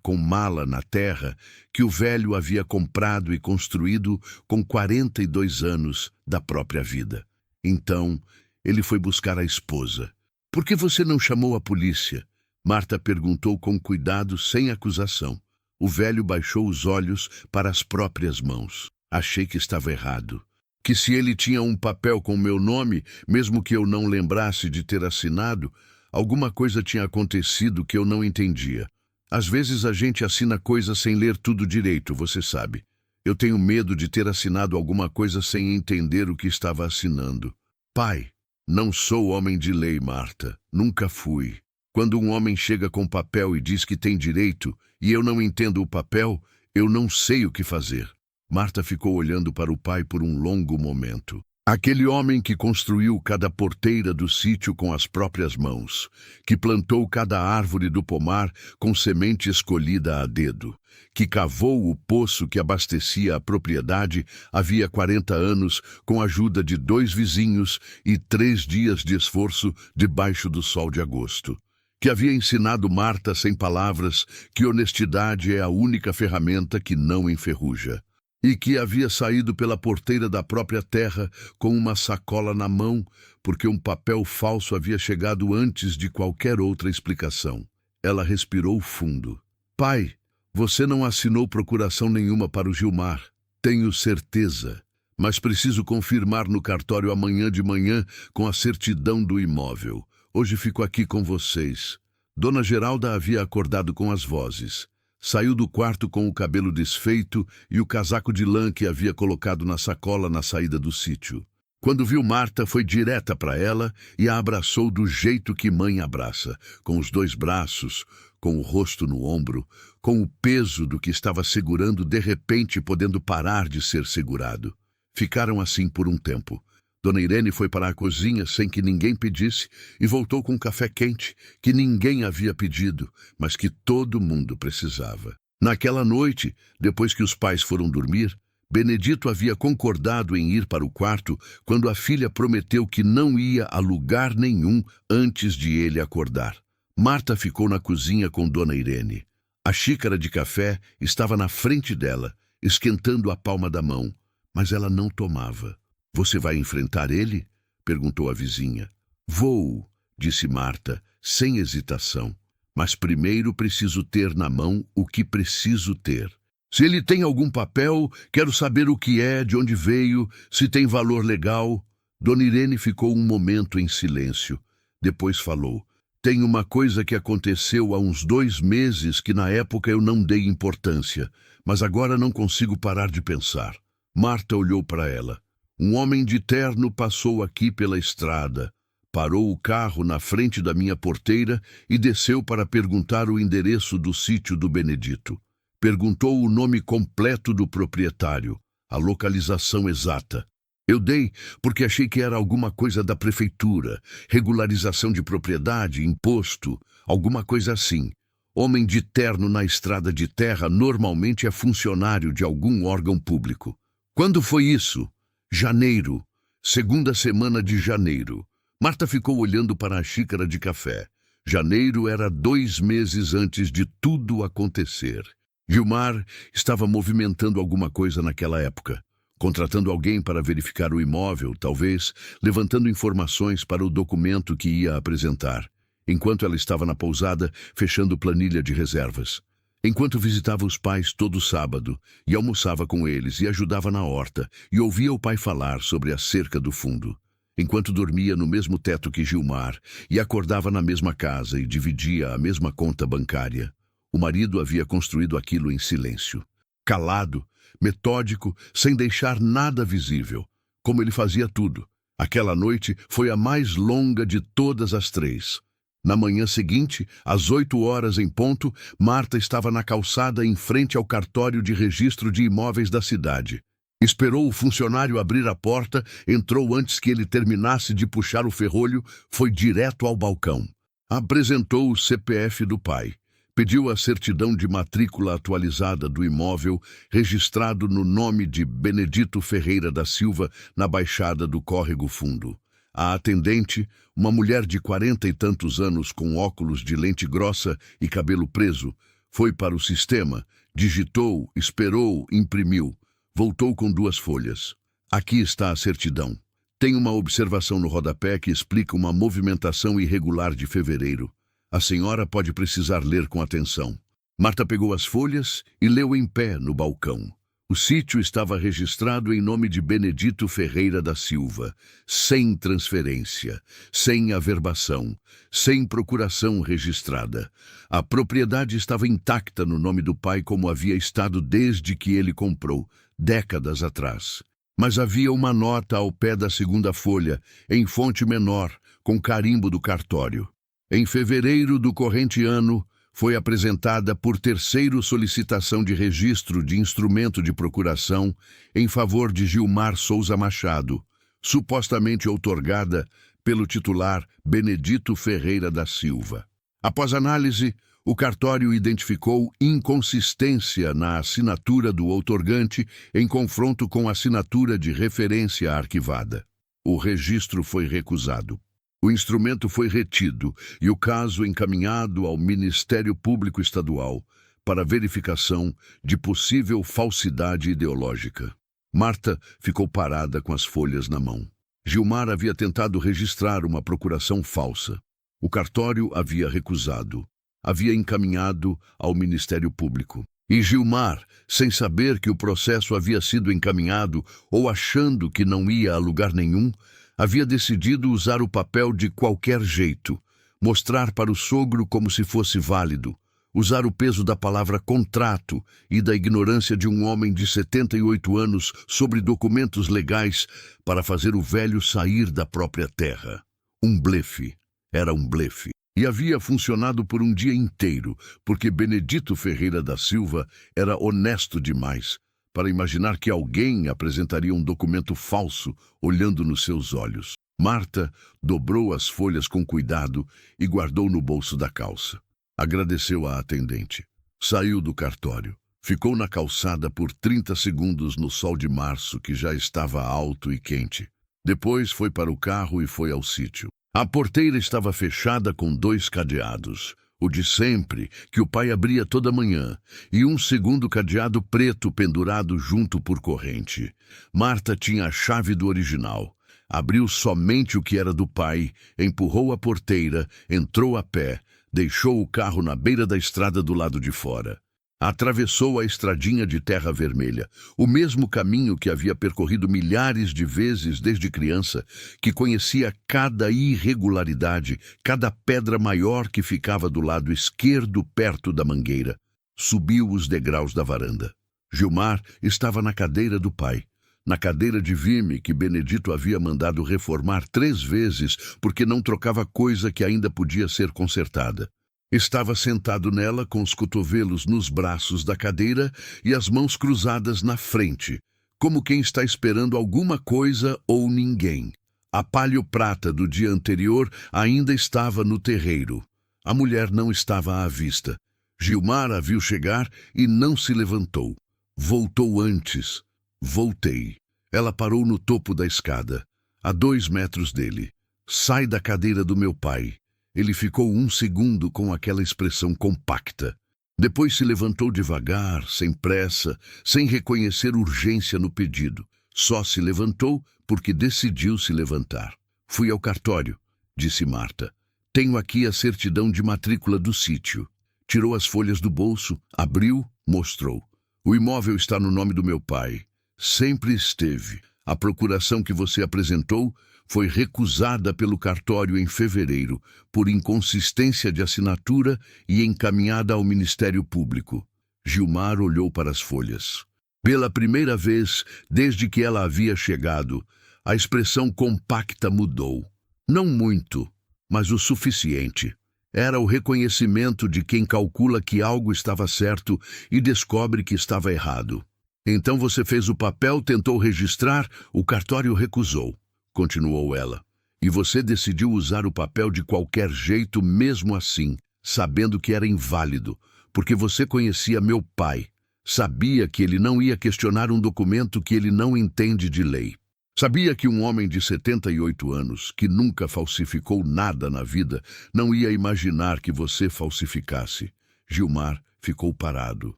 com mala na terra, que o velho havia comprado e construído com 42 anos da própria vida. Então, ele foi buscar a esposa. "Por que você não chamou a polícia?" Marta perguntou com cuidado, sem acusação. O velho baixou os olhos para as próprias mãos. "Achei que estava errado. Que se ele tinha um papel com meu nome, mesmo que eu não lembrasse de ter assinado, alguma coisa tinha acontecido que eu não entendia. Às vezes a gente assina coisas sem ler tudo direito, você sabe. Eu tenho medo de ter assinado alguma coisa sem entender o que estava assinando." "Pai, não sou homem de lei, Marta. Nunca fui. Quando um homem chega com papel e diz que tem direito, e eu não entendo o papel, eu não sei o que fazer." Marta ficou olhando para o pai por um longo momento. Aquele homem que construiu cada porteira do sítio com as próprias mãos, que plantou cada árvore do pomar com semente escolhida a dedo, que cavou o poço que abastecia a propriedade havia 40 anos com a ajuda de 2 vizinhos e 3 dias de esforço debaixo do sol de agosto, que havia ensinado Marta sem palavras que honestidade é a única ferramenta que não enferruja, e que havia saído pela porteira da própria terra com uma sacola na mão, porque um papel falso havia chegado antes de qualquer outra explicação. Ela respirou fundo. "Pai, você não assinou procuração nenhuma para o Gilmar. Tenho certeza, mas preciso confirmar no cartório amanhã de manhã com a certidão do imóvel. Hoje fico aqui com vocês." Dona Geralda havia acordado com as vozes. Saiu do quarto com o cabelo desfeito e o casaco de lã que havia colocado na sacola na saída do sítio. Quando viu Marta, foi direta para ela e a abraçou do jeito que mãe abraça, com os 2 braços, com o rosto no ombro, com o peso do que estava segurando de repente podendo parar de ser segurado. Ficaram assim por um tempo. Dona Irene foi para a cozinha sem que ninguém pedisse e voltou com café quente, que ninguém havia pedido, mas que todo mundo precisava. Naquela noite, depois que os pais foram dormir, Benedito havia concordado em ir para o quarto quando a filha prometeu que não ia a lugar nenhum antes de ele acordar. Marta ficou na cozinha com Dona Irene. A xícara de café estava na frente dela, esquentando a palma da mão, mas ela não tomava. "Você vai enfrentar ele?" perguntou a vizinha. "Vou", disse Marta, sem hesitação. "Mas primeiro preciso ter na mão o que preciso ter. Se ele tem algum papel, quero saber o que é, de onde veio, se tem valor legal." Dona Irene ficou um momento em silêncio. Depois falou. "Tem uma coisa que aconteceu há uns 2 meses que na época eu não dei importância, mas agora não consigo parar de pensar." Marta olhou para ela. "Um homem de terno passou aqui pela estrada, parou o carro na frente da minha porteira e desceu para perguntar o endereço do sítio do Benedito. Perguntou o nome completo do proprietário, a localização exata. Eu dei porque achei que era alguma coisa da prefeitura, regularização de propriedade, imposto, alguma coisa assim. Homem de terno na estrada de terra normalmente é funcionário de algum órgão público. Quando foi isso? Janeiro, 2ª semana de janeiro." Marta ficou olhando para a xícara de café. Janeiro era 2 meses antes de tudo acontecer. Gilmar estava movimentando alguma coisa naquela época. Contratando alguém para verificar o imóvel, talvez, levantando informações para o documento que ia apresentar. Enquanto ela estava na pousada, fechando planilha de reservas. Enquanto visitava os pais todo sábado, e almoçava com eles, e ajudava na horta, e ouvia o pai falar sobre a cerca do fundo. Enquanto dormia no mesmo teto que Gilmar, e acordava na mesma casa e dividia a mesma conta bancária. O marido havia construído aquilo em silêncio. Calado, metódico, sem deixar nada visível. como ele fazia tudo. Aquela noite foi a mais longa de todas as 3. Na manhã seguinte, às 8 horas em ponto, Marta estava na calçada em frente ao cartório de registro de imóveis da cidade. Esperou o funcionário abrir a porta, entrou antes que ele terminasse de puxar o ferrolho, foi direto ao balcão. Apresentou o CPF do pai. Pediu a certidão de matrícula atualizada do imóvel, registrado no nome de Benedito Ferreira da Silva, na Baixada do Córrego Fundo. A atendente, uma mulher de 40 e tantos anos com óculos de lente grossa e cabelo preso, foi para o sistema, digitou, esperou, imprimiu. Voltou com 2 folhas. Aqui está a certidão. Tem uma observação no rodapé que explica uma movimentação irregular de fevereiro. A senhora pode precisar ler com atenção. Marta pegou as folhas e leu em pé no balcão. O sítio estava registrado em nome de Benedito Ferreira da Silva, sem transferência, sem averbação, sem procuração registrada. A propriedade estava intacta no nome do pai como havia estado desde que ele comprou, décadas atrás. Mas havia uma nota ao pé da segunda folha, em fonte menor, com carimbo do cartório. Em fevereiro do corrente ano, foi apresentada por terceiro solicitação de registro de instrumento de procuração em favor de Gilmar Souza Machado, supostamente outorgada pelo titular Benedito Ferreira da Silva. Após análise, o cartório identificou inconsistência na assinatura do outorgante em confronto com a assinatura de referência arquivada. O registro foi recusado. O instrumento foi retido e o caso encaminhado ao Ministério Público Estadual para verificação de possível falsidade ideológica. Marta ficou parada com as folhas na mão. Gilmar havia tentado registrar uma procuração falsa. O cartório havia recusado. Havia encaminhado ao Ministério Público. E Gilmar, sem saber que o processo havia sido encaminhado ou achando que não ia a lugar nenhum, havia decidido usar o papel de qualquer jeito, mostrar para o sogro como se fosse válido, usar o peso da palavra contrato e da ignorância de um homem de 78 anos sobre documentos legais para fazer o velho sair da própria terra. Um blefe. Era um blefe. E havia funcionado por um dia inteiro, porque Benedito Ferreira da Silva era honesto demais para imaginar que alguém apresentaria um documento falso olhando nos seus olhos. Marta dobrou as folhas com cuidado e guardou no bolso da calça. Agradeceu à atendente. Saiu do cartório. Ficou na calçada por 30 segundos no sol de março, que já estava alto e quente. Depois foi para o carro e foi ao sítio. A porteira estava fechada com 2 cadeados. O de sempre, que o pai abria toda manhã, e um segundo cadeado preto pendurado junto por corrente. Marta tinha a chave do original. Abriu somente o que era do pai, empurrou a porteira, entrou a pé, deixou o carro na beira da estrada do lado de fora. Atravessou a estradinha de terra vermelha, o mesmo caminho que havia percorrido milhares de vezes desde criança, que conhecia cada irregularidade, cada pedra maior que ficava do lado esquerdo perto da mangueira. Subiu os degraus da varanda. Gilmar estava na cadeira do pai, na cadeira de vime que Benedito havia mandado reformar 3 vezes porque não trocava coisa que ainda podia ser consertada. Estava sentado nela com os cotovelos nos braços da cadeira e as mãos cruzadas na frente, como quem está esperando alguma coisa ou ninguém. A palha prata do dia anterior ainda estava no terreiro. A mulher não estava à vista. Gilmar a viu chegar e não se levantou. Voltou antes. Voltei. Ela parou no topo da escada, a 2 metros dele. Sai da cadeira do meu pai. Ele ficou 1 segundo com aquela expressão compacta. Depois se levantou devagar, sem pressa, sem reconhecer urgência no pedido. Só se levantou porque decidiu se levantar. Fui ao cartório, disse Marta. Tenho aqui a certidão de matrícula do sítio. Tirou as folhas do bolso, abriu, mostrou. O imóvel está no nome do meu pai. Sempre esteve. A procuração que você apresentou foi recusada pelo cartório em fevereiro, por inconsistência de assinatura e encaminhada ao Ministério Público. Gilmar olhou para as folhas. Pela primeira vez, desde que ela havia chegado, A expressão compacta mudou. Não muito, mas o suficiente. Era o reconhecimento de quem calcula que algo estava certo e descobre que estava errado. Então você fez o papel, tentou registrar, o cartório recusou, continuou ela. E você decidiu usar o papel de qualquer jeito mesmo assim, sabendo que era inválido, porque você conhecia meu pai. Sabia que ele não ia questionar um documento que ele não entende de lei. Sabia que um homem de 78 anos, que nunca falsificou nada na vida, não ia imaginar que você falsificasse. Gilmar ficou parado.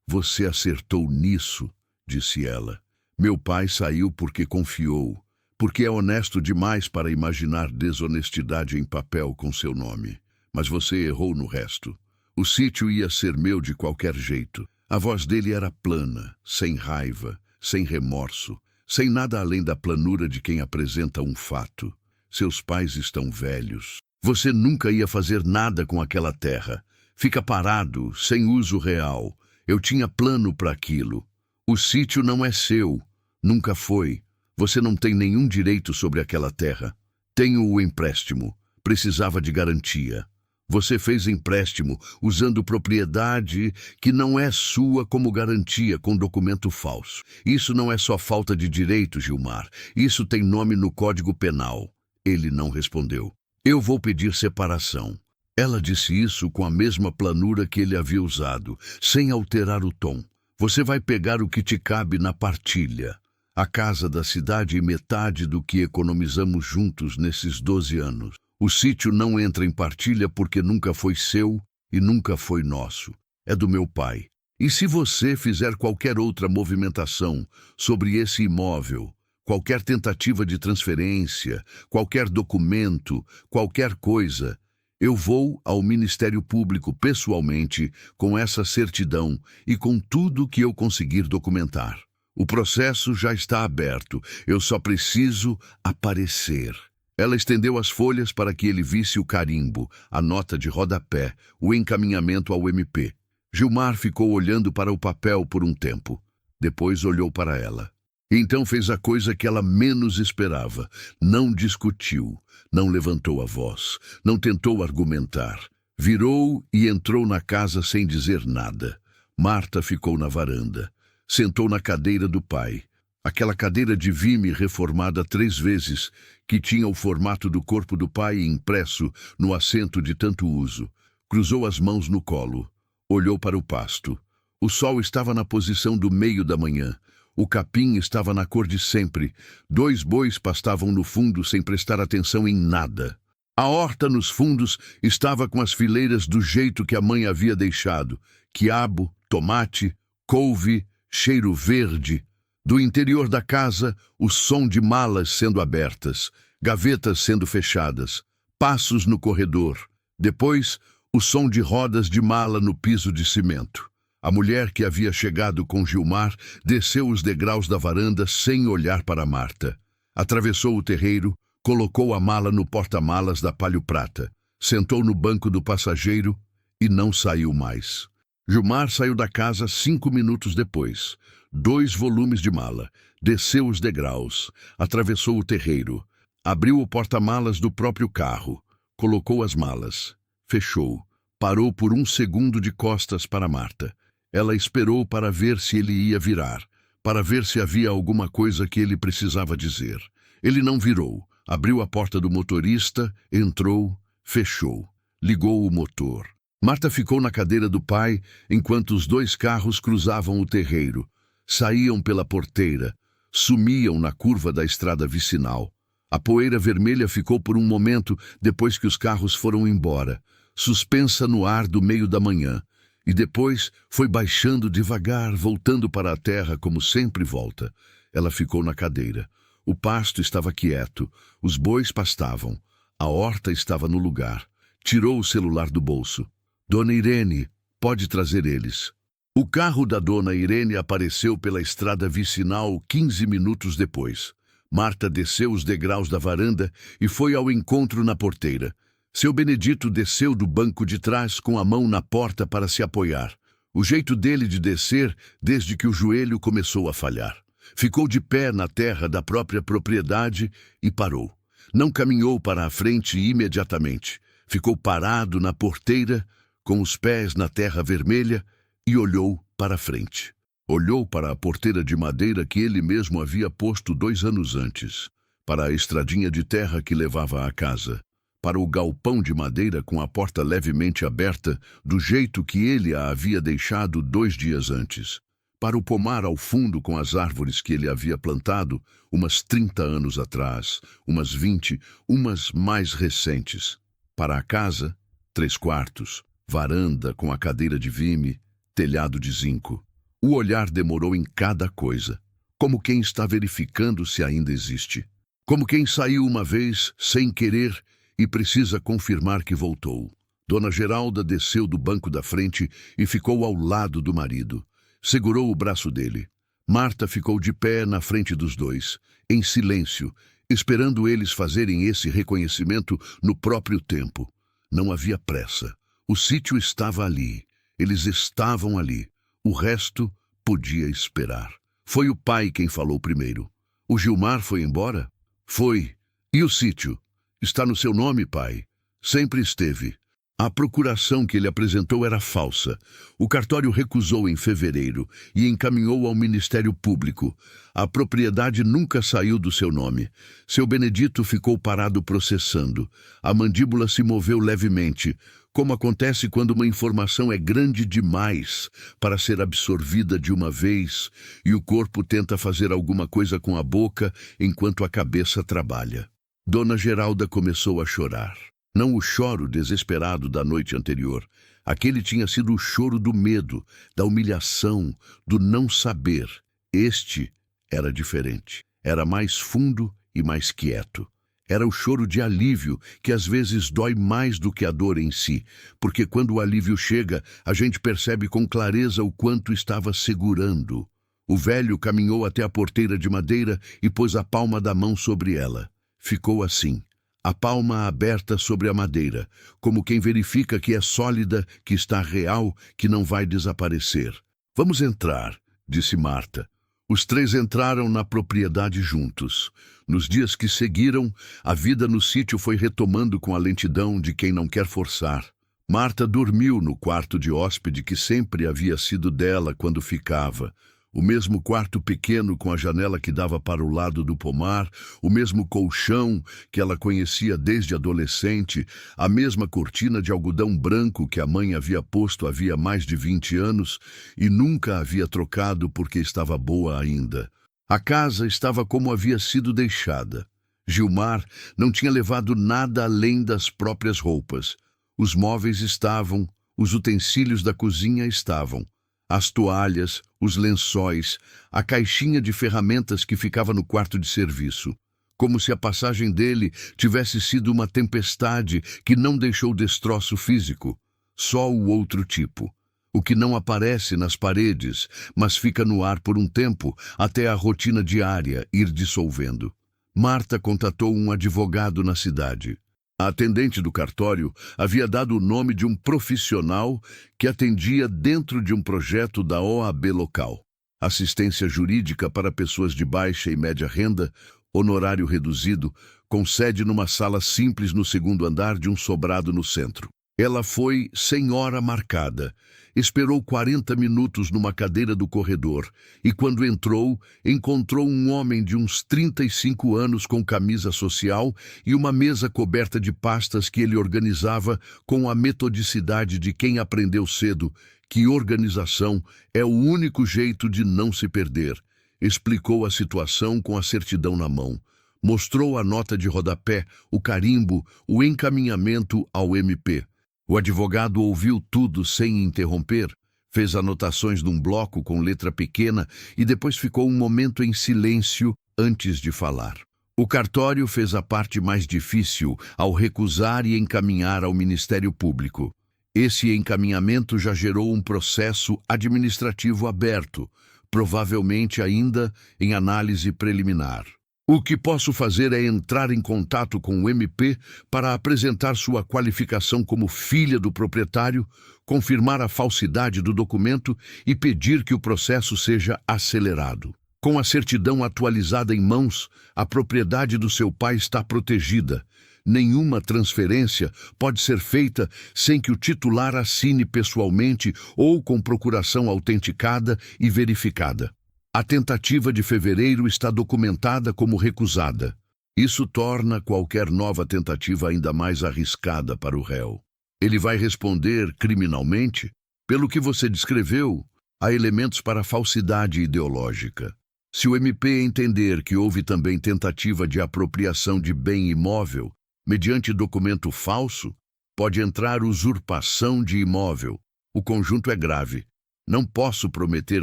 Você acertou nisso, disse ela. Meu pai saiu porque confiou, porque é honesto demais para imaginar desonestidade em papel com seu nome. Mas você errou no resto. O sítio ia ser meu de qualquer jeito. A voz dele era plana, sem raiva, sem remorso, sem nada além da planura de quem apresenta um fato. Seus pais estão velhos. Você nunca ia fazer nada com aquela terra. Fica parado, sem uso real. Eu tinha plano para aquilo. O sítio não é seu. Nunca foi. Você não tem nenhum direito sobre aquela terra. Tenho o empréstimo. Precisava de garantia. Você fez empréstimo usando propriedade que não é sua como garantia com documento falso. Isso não é só falta de direito, Gilmar. Isso tem nome no Código Penal. Ele não respondeu. Eu vou pedir separação. Ela disse isso com a mesma planura que ele havia usado, sem alterar o tom. Você vai pegar o que te cabe na partilha. A casa da cidade e metade do que economizamos juntos nesses 12 anos. O sítio não entra em partilha porque nunca foi seu e nunca foi nosso. É do meu pai. E se você fizer qualquer outra movimentação sobre esse imóvel, qualquer tentativa de transferência, qualquer documento, qualquer coisa, eu vou ao Ministério Público pessoalmente com essa certidão e com tudo que eu conseguir documentar. O processo já está aberto. Eu só preciso aparecer. Ela estendeu as folhas para que ele visse o carimbo, a nota de rodapé, o encaminhamento ao MP. Gilmar ficou olhando para o papel por um tempo. Depois olhou para ela. Então fez a coisa que ela menos esperava. Não discutiu, não levantou a voz, não tentou argumentar. Virou e entrou na casa sem dizer nada. Marta ficou na varanda. Sentou na cadeira do pai. Aquela cadeira de vime reformada 3 vezes, que tinha o formato do corpo do pai impresso no assento de tanto uso. Cruzou as mãos no colo. Olhou para o pasto. O sol estava na posição do meio da manhã. O capim estava na cor de sempre. 2 bois pastavam no fundo sem prestar atenção em nada. A horta nos fundos estava com as fileiras do jeito que a mãe havia deixado. Quiabo, tomate, couve, cheiro verde. Do interior da casa, o som de malas sendo abertas, gavetas sendo fechadas, passos no corredor. Depois, o som de rodas de mala no piso de cimento. A mulher que havia chegado com Gilmar desceu os degraus da varanda sem olhar para Marta. Atravessou o terreiro, colocou a mala no porta-malas da Palio Prata, sentou no banco do passageiro e não saiu mais. Gilmar saiu da casa 5 minutos depois. 2 volumes de mala. Desceu os degraus. Atravessou o terreiro. Abriu o porta-malas do próprio carro. Colocou as malas. Fechou. Parou por 1 segundo de costas para Marta. Ela esperou para ver se ele ia virar, para ver se havia alguma coisa que ele precisava dizer. Ele não virou. Abriu a porta do motorista, entrou, fechou. Ligou o motor. Marta ficou na cadeira do pai enquanto os 2 carros cruzavam o terreiro. Saíam pela porteira, sumiam na curva da estrada vicinal. A poeira vermelha ficou por um momento depois que os carros foram embora, suspensa no ar do meio da manhã, e depois foi baixando devagar, voltando para a terra como sempre volta. Ela ficou na cadeira. O pasto estava quieto, os bois pastavam, a horta estava no lugar. Tirou o celular do bolso. Dona Irene, pode trazer eles. O carro da Dona Irene apareceu pela estrada vicinal 15 minutos depois. Marta desceu os degraus da varanda e foi ao encontro na porteira. Seu Benedito desceu do banco de trás com a mão na porta para se apoiar. O jeito dele de descer desde que o joelho começou a falhar. Ficou de pé na terra da própria propriedade e parou. Não caminhou para a frente imediatamente. Ficou parado na porteira, com os pés na terra vermelha, e olhou para a frente. Olhou para a porteira de madeira que ele mesmo havia posto 2 anos antes, para a estradinha de terra que levava à casa, para o galpão de madeira com a porta levemente aberta, do jeito que ele a havia deixado 2 dias antes, para o pomar ao fundo com as árvores que ele havia plantado umas 30 anos atrás, umas 20, umas mais recentes, para a casa, 3 quartos, varanda com a cadeira de vime, telhado de zinco. O olhar demorou em cada coisa, como quem está verificando se ainda existe. Como quem saiu uma vez, sem querer, e precisa confirmar que voltou. Dona Geralda desceu do banco da frente e ficou ao lado do marido. Segurou o braço dele. Marta ficou de pé na frente dos dois, em silêncio, esperando eles fazerem esse reconhecimento no próprio tempo. Não havia pressa. O sítio estava ali. Eles estavam ali. O resto podia esperar. Foi o pai quem falou primeiro. O Gilmar foi embora? Foi. E o sítio? Está no seu nome, pai? Sempre esteve. A procuração que ele apresentou era falsa. O cartório recusou em fevereiro e encaminhou ao Ministério Público. A propriedade nunca saiu do seu nome. Seu Benedito ficou parado processando. A mandíbula se moveu levemente, como acontece quando uma informação é grande demais para ser absorvida de uma vez e o corpo tenta fazer alguma coisa com a boca enquanto a cabeça trabalha. Dona Geralda começou a chorar. Não o choro desesperado da noite anterior. Aquele tinha sido o choro do medo, da humilhação, do não saber. Este era diferente. Era mais fundo e mais quieto. Era o choro de alívio, que às vezes dói mais do que a dor em si, porque quando o alívio chega, a gente percebe com clareza o quanto estava segurando. O velho caminhou até a porteira de madeira e pôs a palma da mão sobre ela. Ficou assim, a palma aberta sobre a madeira, como quem verifica que é sólida, que está real, que não vai desaparecer. Vamos entrar, disse Marta. Os 3 entraram na propriedade juntos. Nos dias que seguiram, a vida no sítio foi retomando com a lentidão de quem não quer forçar. Marta dormiu no quarto de hóspede que sempre havia sido dela quando ficava. O mesmo quarto pequeno com a janela que dava para o lado do pomar, o mesmo colchão que ela conhecia desde adolescente, a mesma cortina de algodão branco que a mãe havia posto havia mais de 20 anos e nunca havia trocado porque estava boa ainda. A casa estava como havia sido deixada. Gilmar não tinha levado nada além das próprias roupas. Os móveis estavam, os utensílios da cozinha estavam. As toalhas, os lençóis, a caixinha de ferramentas que ficava no quarto de serviço. Como se a passagem dele tivesse sido uma tempestade que não deixou destroço físico. Só o outro tipo. O que não aparece nas paredes, mas fica no ar por um tempo até a rotina diária ir dissolvendo. Marta contatou um advogado na cidade. A atendente do cartório havia dado o nome de um profissional que atendia dentro de um projeto da OAB local. Assistência jurídica para pessoas de baixa e média renda, honorário reduzido, com sede numa sala simples no 2º andar de um sobrado no centro. Ela foi sem hora marcada. Esperou 40 minutos numa cadeira do corredor e, quando entrou, encontrou um homem de uns 35 anos com camisa social e uma mesa coberta de pastas que ele organizava com a metodicidade de quem aprendeu cedo que organização é o único jeito de não se perder. Explicou a situação com a certidão na mão. Mostrou a nota de rodapé, o carimbo, o encaminhamento ao MP. O advogado ouviu tudo sem interromper, fez anotações num bloco com letra pequena e depois ficou um momento em silêncio antes de falar. O cartório fez a parte mais difícil ao recusar e encaminhar ao Ministério Público. Esse encaminhamento já gerou um processo administrativo aberto, provavelmente ainda em análise preliminar. O que posso fazer é entrar em contato com o MP para apresentar sua qualificação como filha do proprietário, confirmar a falsidade do documento e pedir que o processo seja acelerado. Com a certidão atualizada em mãos, a propriedade do seu pai está protegida. Nenhuma transferência pode ser feita sem que o titular assine pessoalmente ou com procuração autenticada e verificada. A tentativa de fevereiro está documentada como recusada. Isso torna qualquer nova tentativa ainda mais arriscada para o réu. Ele vai responder criminalmente. Pelo que você descreveu, há elementos para falsidade ideológica. Se o MP entender que houve também tentativa de apropriação de bem imóvel, mediante documento falso, pode entrar usurpação de imóvel. O conjunto é grave. Não posso prometer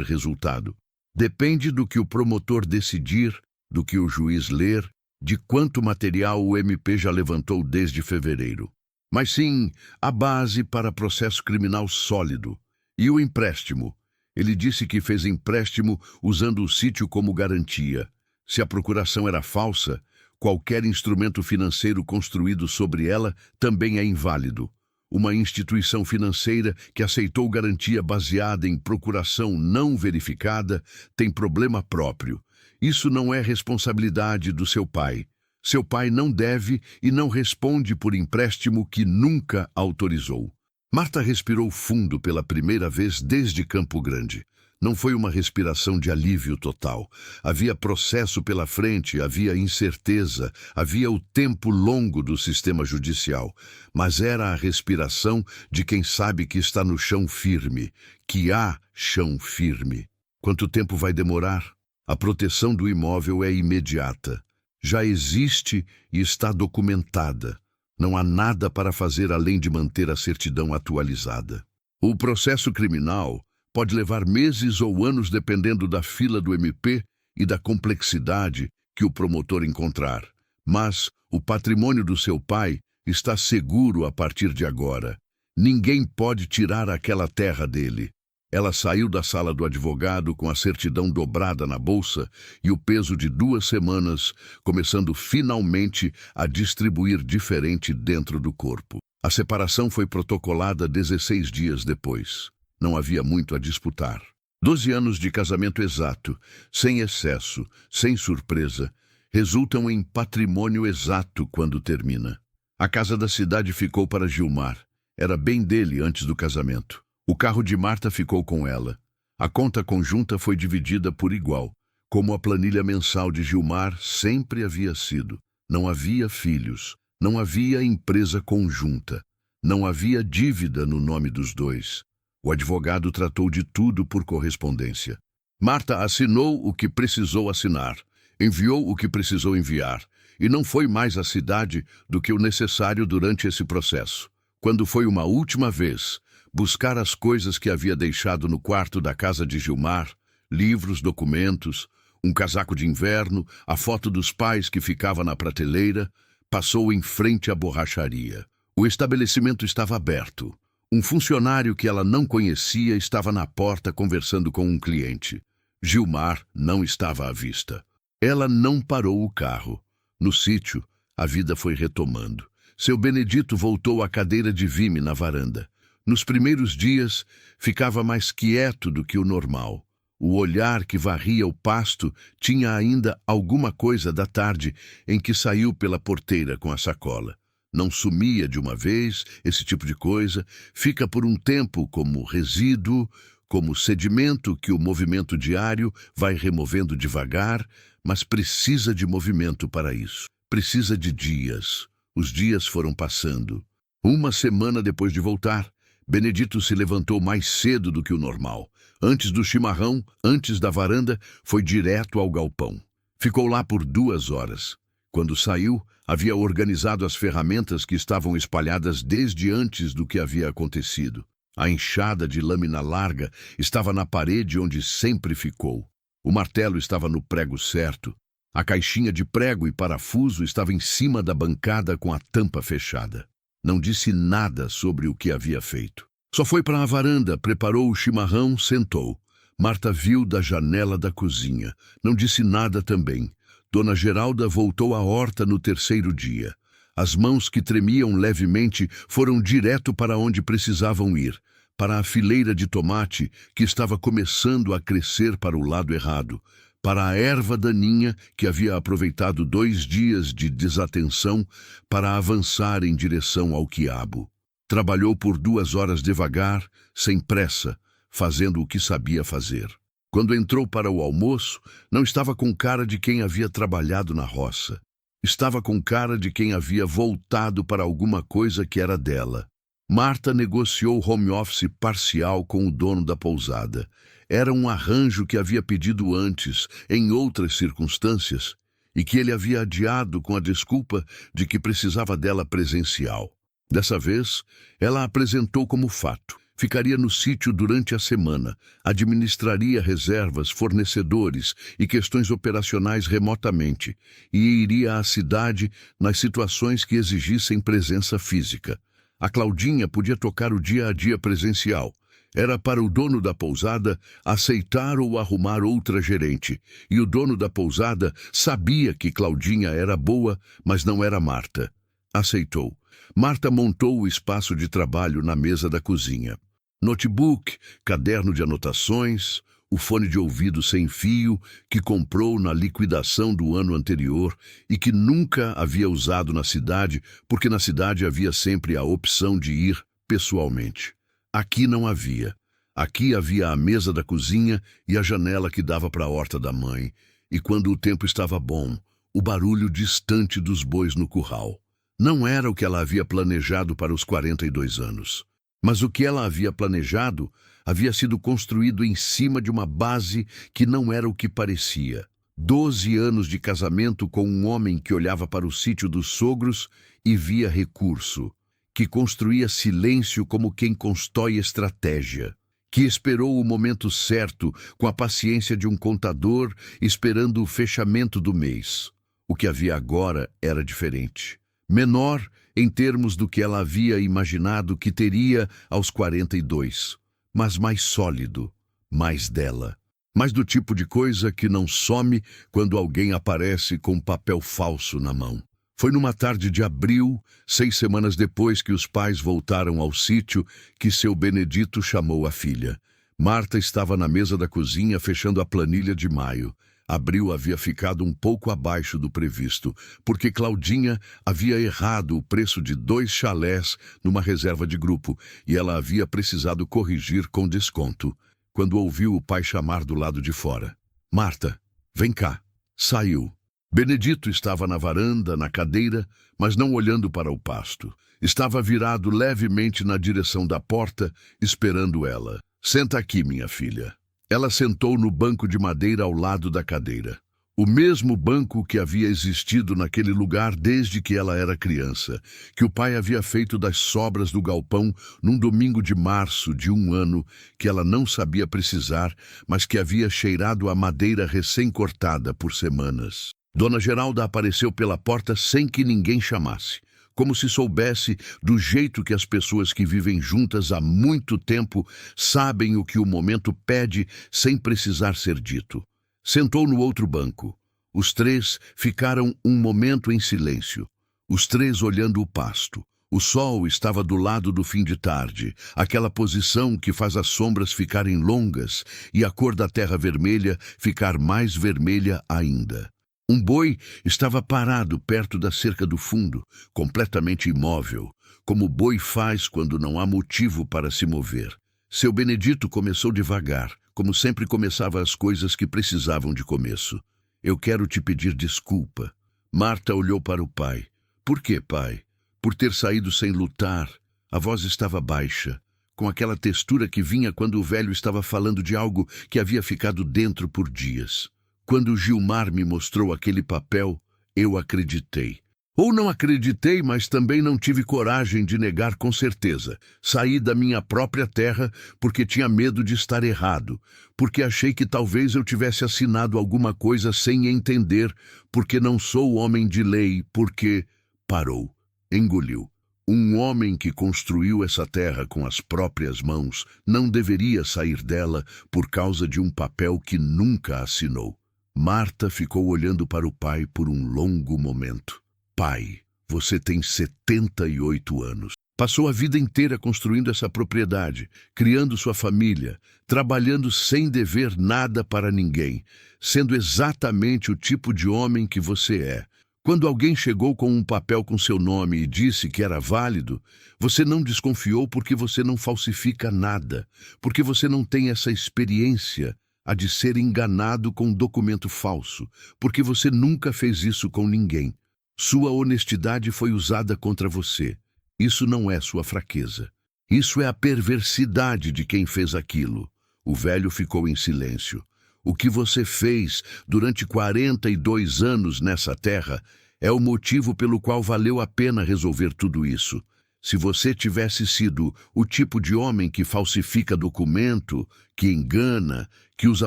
resultado. Depende do que o promotor decidir, do que o juiz ler, de quanto material o MP já levantou desde fevereiro. Mas sim, a base para processo criminal sólido. E o empréstimo? Ele disse que fez empréstimo usando o sítio como garantia. Se a procuração era falsa, qualquer instrumento financeiro construído sobre ela também é inválido. Uma instituição financeira que aceitou garantia baseada em procuração não verificada tem problema próprio. Isso não é responsabilidade do seu pai. Seu pai não deve e não responde por empréstimo que nunca autorizou. Marta respirou fundo pela primeira vez desde Campo Grande. Não foi uma respiração de alívio total. Havia processo pela frente, havia incerteza, havia o tempo longo do sistema judicial. Mas era a respiração de quem sabe que está no chão firme, que há chão firme. Quanto tempo vai demorar? A proteção do imóvel é imediata. Já existe e está documentada. Não há nada para fazer além de manter a certidão atualizada. O processo criminal pode levar meses ou anos dependendo da fila do MP e da complexidade que o promotor encontrar. Mas o patrimônio do seu pai está seguro a partir de agora. Ninguém pode tirar aquela terra dele. Ela saiu da sala do advogado com a certidão dobrada na bolsa e o peso de 2 semanas, começando finalmente a distribuir diferente dentro do corpo. A separação foi protocolada 16 dias depois. Não havia muito a disputar. 12 anos de casamento exato, sem excesso, sem surpresa, resultam em patrimônio exato quando termina. A casa da cidade ficou para Gilmar. Era bem dele antes do casamento. O carro de Marta ficou com ela. A conta conjunta foi dividida por igual, como a planilha mensal de Gilmar sempre havia sido. Não havia filhos, não havia empresa conjunta, não havia dívida no nome dos dois. O advogado tratou de tudo por correspondência. Marta assinou o que precisou assinar, enviou o que precisou enviar, e não foi mais à cidade do que o necessário durante esse processo. Quando foi uma última vez buscar as coisas que havia deixado no quarto da casa de Gilmar, livros, documentos, um casaco de inverno, a foto dos pais que ficava na prateleira, passou em frente à borracharia. O estabelecimento estava aberto. Um funcionário que ela não conhecia estava na porta conversando com um cliente. Gilmar não estava à vista. Ela não parou o carro. No sítio, a vida foi retomando. Seu Benedito voltou à cadeira de vime na varanda. Nos primeiros dias, ficava mais quieto do que o normal. O olhar que varria o pasto tinha ainda alguma coisa da tarde em que saiu pela porteira com a sacola. Não sumia de uma vez, esse tipo de coisa, fica por um tempo como resíduo, como sedimento que o movimento diário vai removendo devagar, mas precisa de movimento para isso. Precisa de dias. Os dias foram passando. 1 semana depois de voltar, Benedito se levantou mais cedo do que o normal. Antes do chimarrão, antes da varanda, foi direto ao galpão. Ficou lá por 2 horas. Quando saiu, havia organizado as ferramentas que estavam espalhadas desde antes do que havia acontecido. A enxada de lâmina larga estava na parede onde sempre ficou. O martelo estava no prego certo. A caixinha de prego e parafuso estava em cima da bancada com a tampa fechada. Não disse nada sobre o que havia feito. Só foi para a varanda, preparou o chimarrão, sentou. Marta viu da janela da cozinha. Não disse nada também. Dona Geralda voltou à horta no 3º dia. As mãos que tremiam levemente foram direto para onde precisavam ir, para a fileira de tomate que estava começando a crescer para o lado errado, para a erva daninha que havia aproveitado 2 dias de desatenção para avançar em direção ao quiabo. Trabalhou por 2 horas devagar, sem pressa, fazendo o que sabia fazer. Quando entrou para o almoço, não estava com cara de quem havia trabalhado na roça. Estava com cara de quem havia voltado para alguma coisa que era dela. Marta negociou home office parcial com o dono da pousada. Era um arranjo que havia pedido antes, em outras circunstâncias, e que ele havia adiado com a desculpa de que precisava dela presencial. Dessa vez, ela apresentou como fato. Ficaria no sítio durante a semana, administraria reservas, fornecedores e questões operacionais remotamente, e iria à cidade nas situações que exigissem presença física. A Claudinha podia tocar o dia a dia presencial. Era para o dono da pousada aceitar ou arrumar outra gerente, e o dono da pousada sabia que Claudinha era boa, mas não era Marta. Aceitou. Marta montou o espaço de trabalho na mesa da cozinha. Notebook, caderno de anotações, o fone de ouvido sem fio que comprou na liquidação do ano anterior e que nunca havia usado na cidade, porque na cidade havia sempre a opção de ir pessoalmente. Aqui não havia. Aqui havia a mesa da cozinha e a janela que dava para a horta da mãe, e quando o tempo estava bom, o barulho distante dos bois no curral. Não era o que ela havia planejado para os 42 anos. Mas o que ela havia planejado havia sido construído em cima de uma base que não era o que parecia. 12 anos de casamento com um homem que olhava para o sítio dos sogros e via recurso, que construía silêncio como quem constrói estratégia, que esperou o momento certo com a paciência de um contador esperando o fechamento do mês. O que havia agora era diferente. Menor em termos do que ela havia imaginado que teria aos 42, mas mais sólido, mais dela. Mais do tipo de coisa que não some quando alguém aparece com um papel falso na mão. Foi numa tarde de abril, 6 semanas depois que os pais voltaram ao sítio, que seu Benedito chamou a filha. Marta estava na mesa da cozinha fechando a planilha de maio. Abril havia ficado um pouco abaixo do previsto, porque Claudinha havia errado o preço de 2 chalés numa reserva de grupo, e ela havia precisado corrigir com desconto. Quando ouviu o pai chamar do lado de fora. Marta, vem cá. Saiu. Benedito estava na varanda, na cadeira, mas não olhando para o pasto. Estava virado levemente na direção da porta, esperando ela. Senta aqui, minha filha. Ela sentou no banco de madeira ao lado da cadeira. O mesmo banco que havia existido naquele lugar desde que ela era criança, que o pai havia feito das sobras do galpão num domingo de março de um ano que ela não sabia precisar, mas que havia cheirado a madeira recém-cortada por semanas. Dona Geralda apareceu pela porta sem que ninguém chamasse, como se soubesse do jeito que as pessoas que vivem juntas há muito tempo sabem o que o momento pede sem precisar ser dito. Sentou no outro banco. Os 3 ficaram um momento em silêncio, os 3 olhando o pasto. O sol estava do lado do fim de tarde, aquela posição que faz as sombras ficarem longas e a cor da terra vermelha ficar mais vermelha ainda. Um boi estava parado perto da cerca do fundo, completamente imóvel, como o boi faz quando não há motivo para se mover. Seu Benedito começou devagar, como sempre começava as coisas que precisavam de começo. Eu quero te pedir desculpa. Marta olhou para o pai. Por quê, pai? Por ter saído sem lutar. A voz estava baixa, com aquela textura que vinha quando o velho estava falando de algo que havia ficado dentro por dias. Quando Gilmar me mostrou aquele papel, eu acreditei. Ou não acreditei, mas também não tive coragem de negar com certeza. Saí da minha própria terra porque tinha medo de estar errado, porque achei que talvez eu tivesse assinado alguma coisa sem entender, porque não sou homem de lei, porque... Parou, engoliu. Um homem que construiu essa terra com as próprias mãos não deveria sair dela por causa de um papel que nunca assinou. Marta ficou olhando para o pai por um longo momento. Pai, você tem 78 anos. Passou a vida inteira construindo essa propriedade, criando sua família, trabalhando sem dever nada para ninguém, sendo exatamente o tipo de homem que você é. Quando alguém chegou com um papel com seu nome e disse que era válido, você não desconfiou porque você não falsifica nada, porque você não tem essa experiência a de ser enganado com um documento falso, porque você nunca fez isso com ninguém. Sua honestidade foi usada contra você. Isso não é sua fraqueza. Isso é a perversidade de quem fez aquilo. O velho ficou em silêncio. O que você fez durante 42 anos nessa terra é o motivo pelo qual valeu a pena resolver tudo isso. Se você tivesse sido o tipo de homem que falsifica documento, que engana, que usa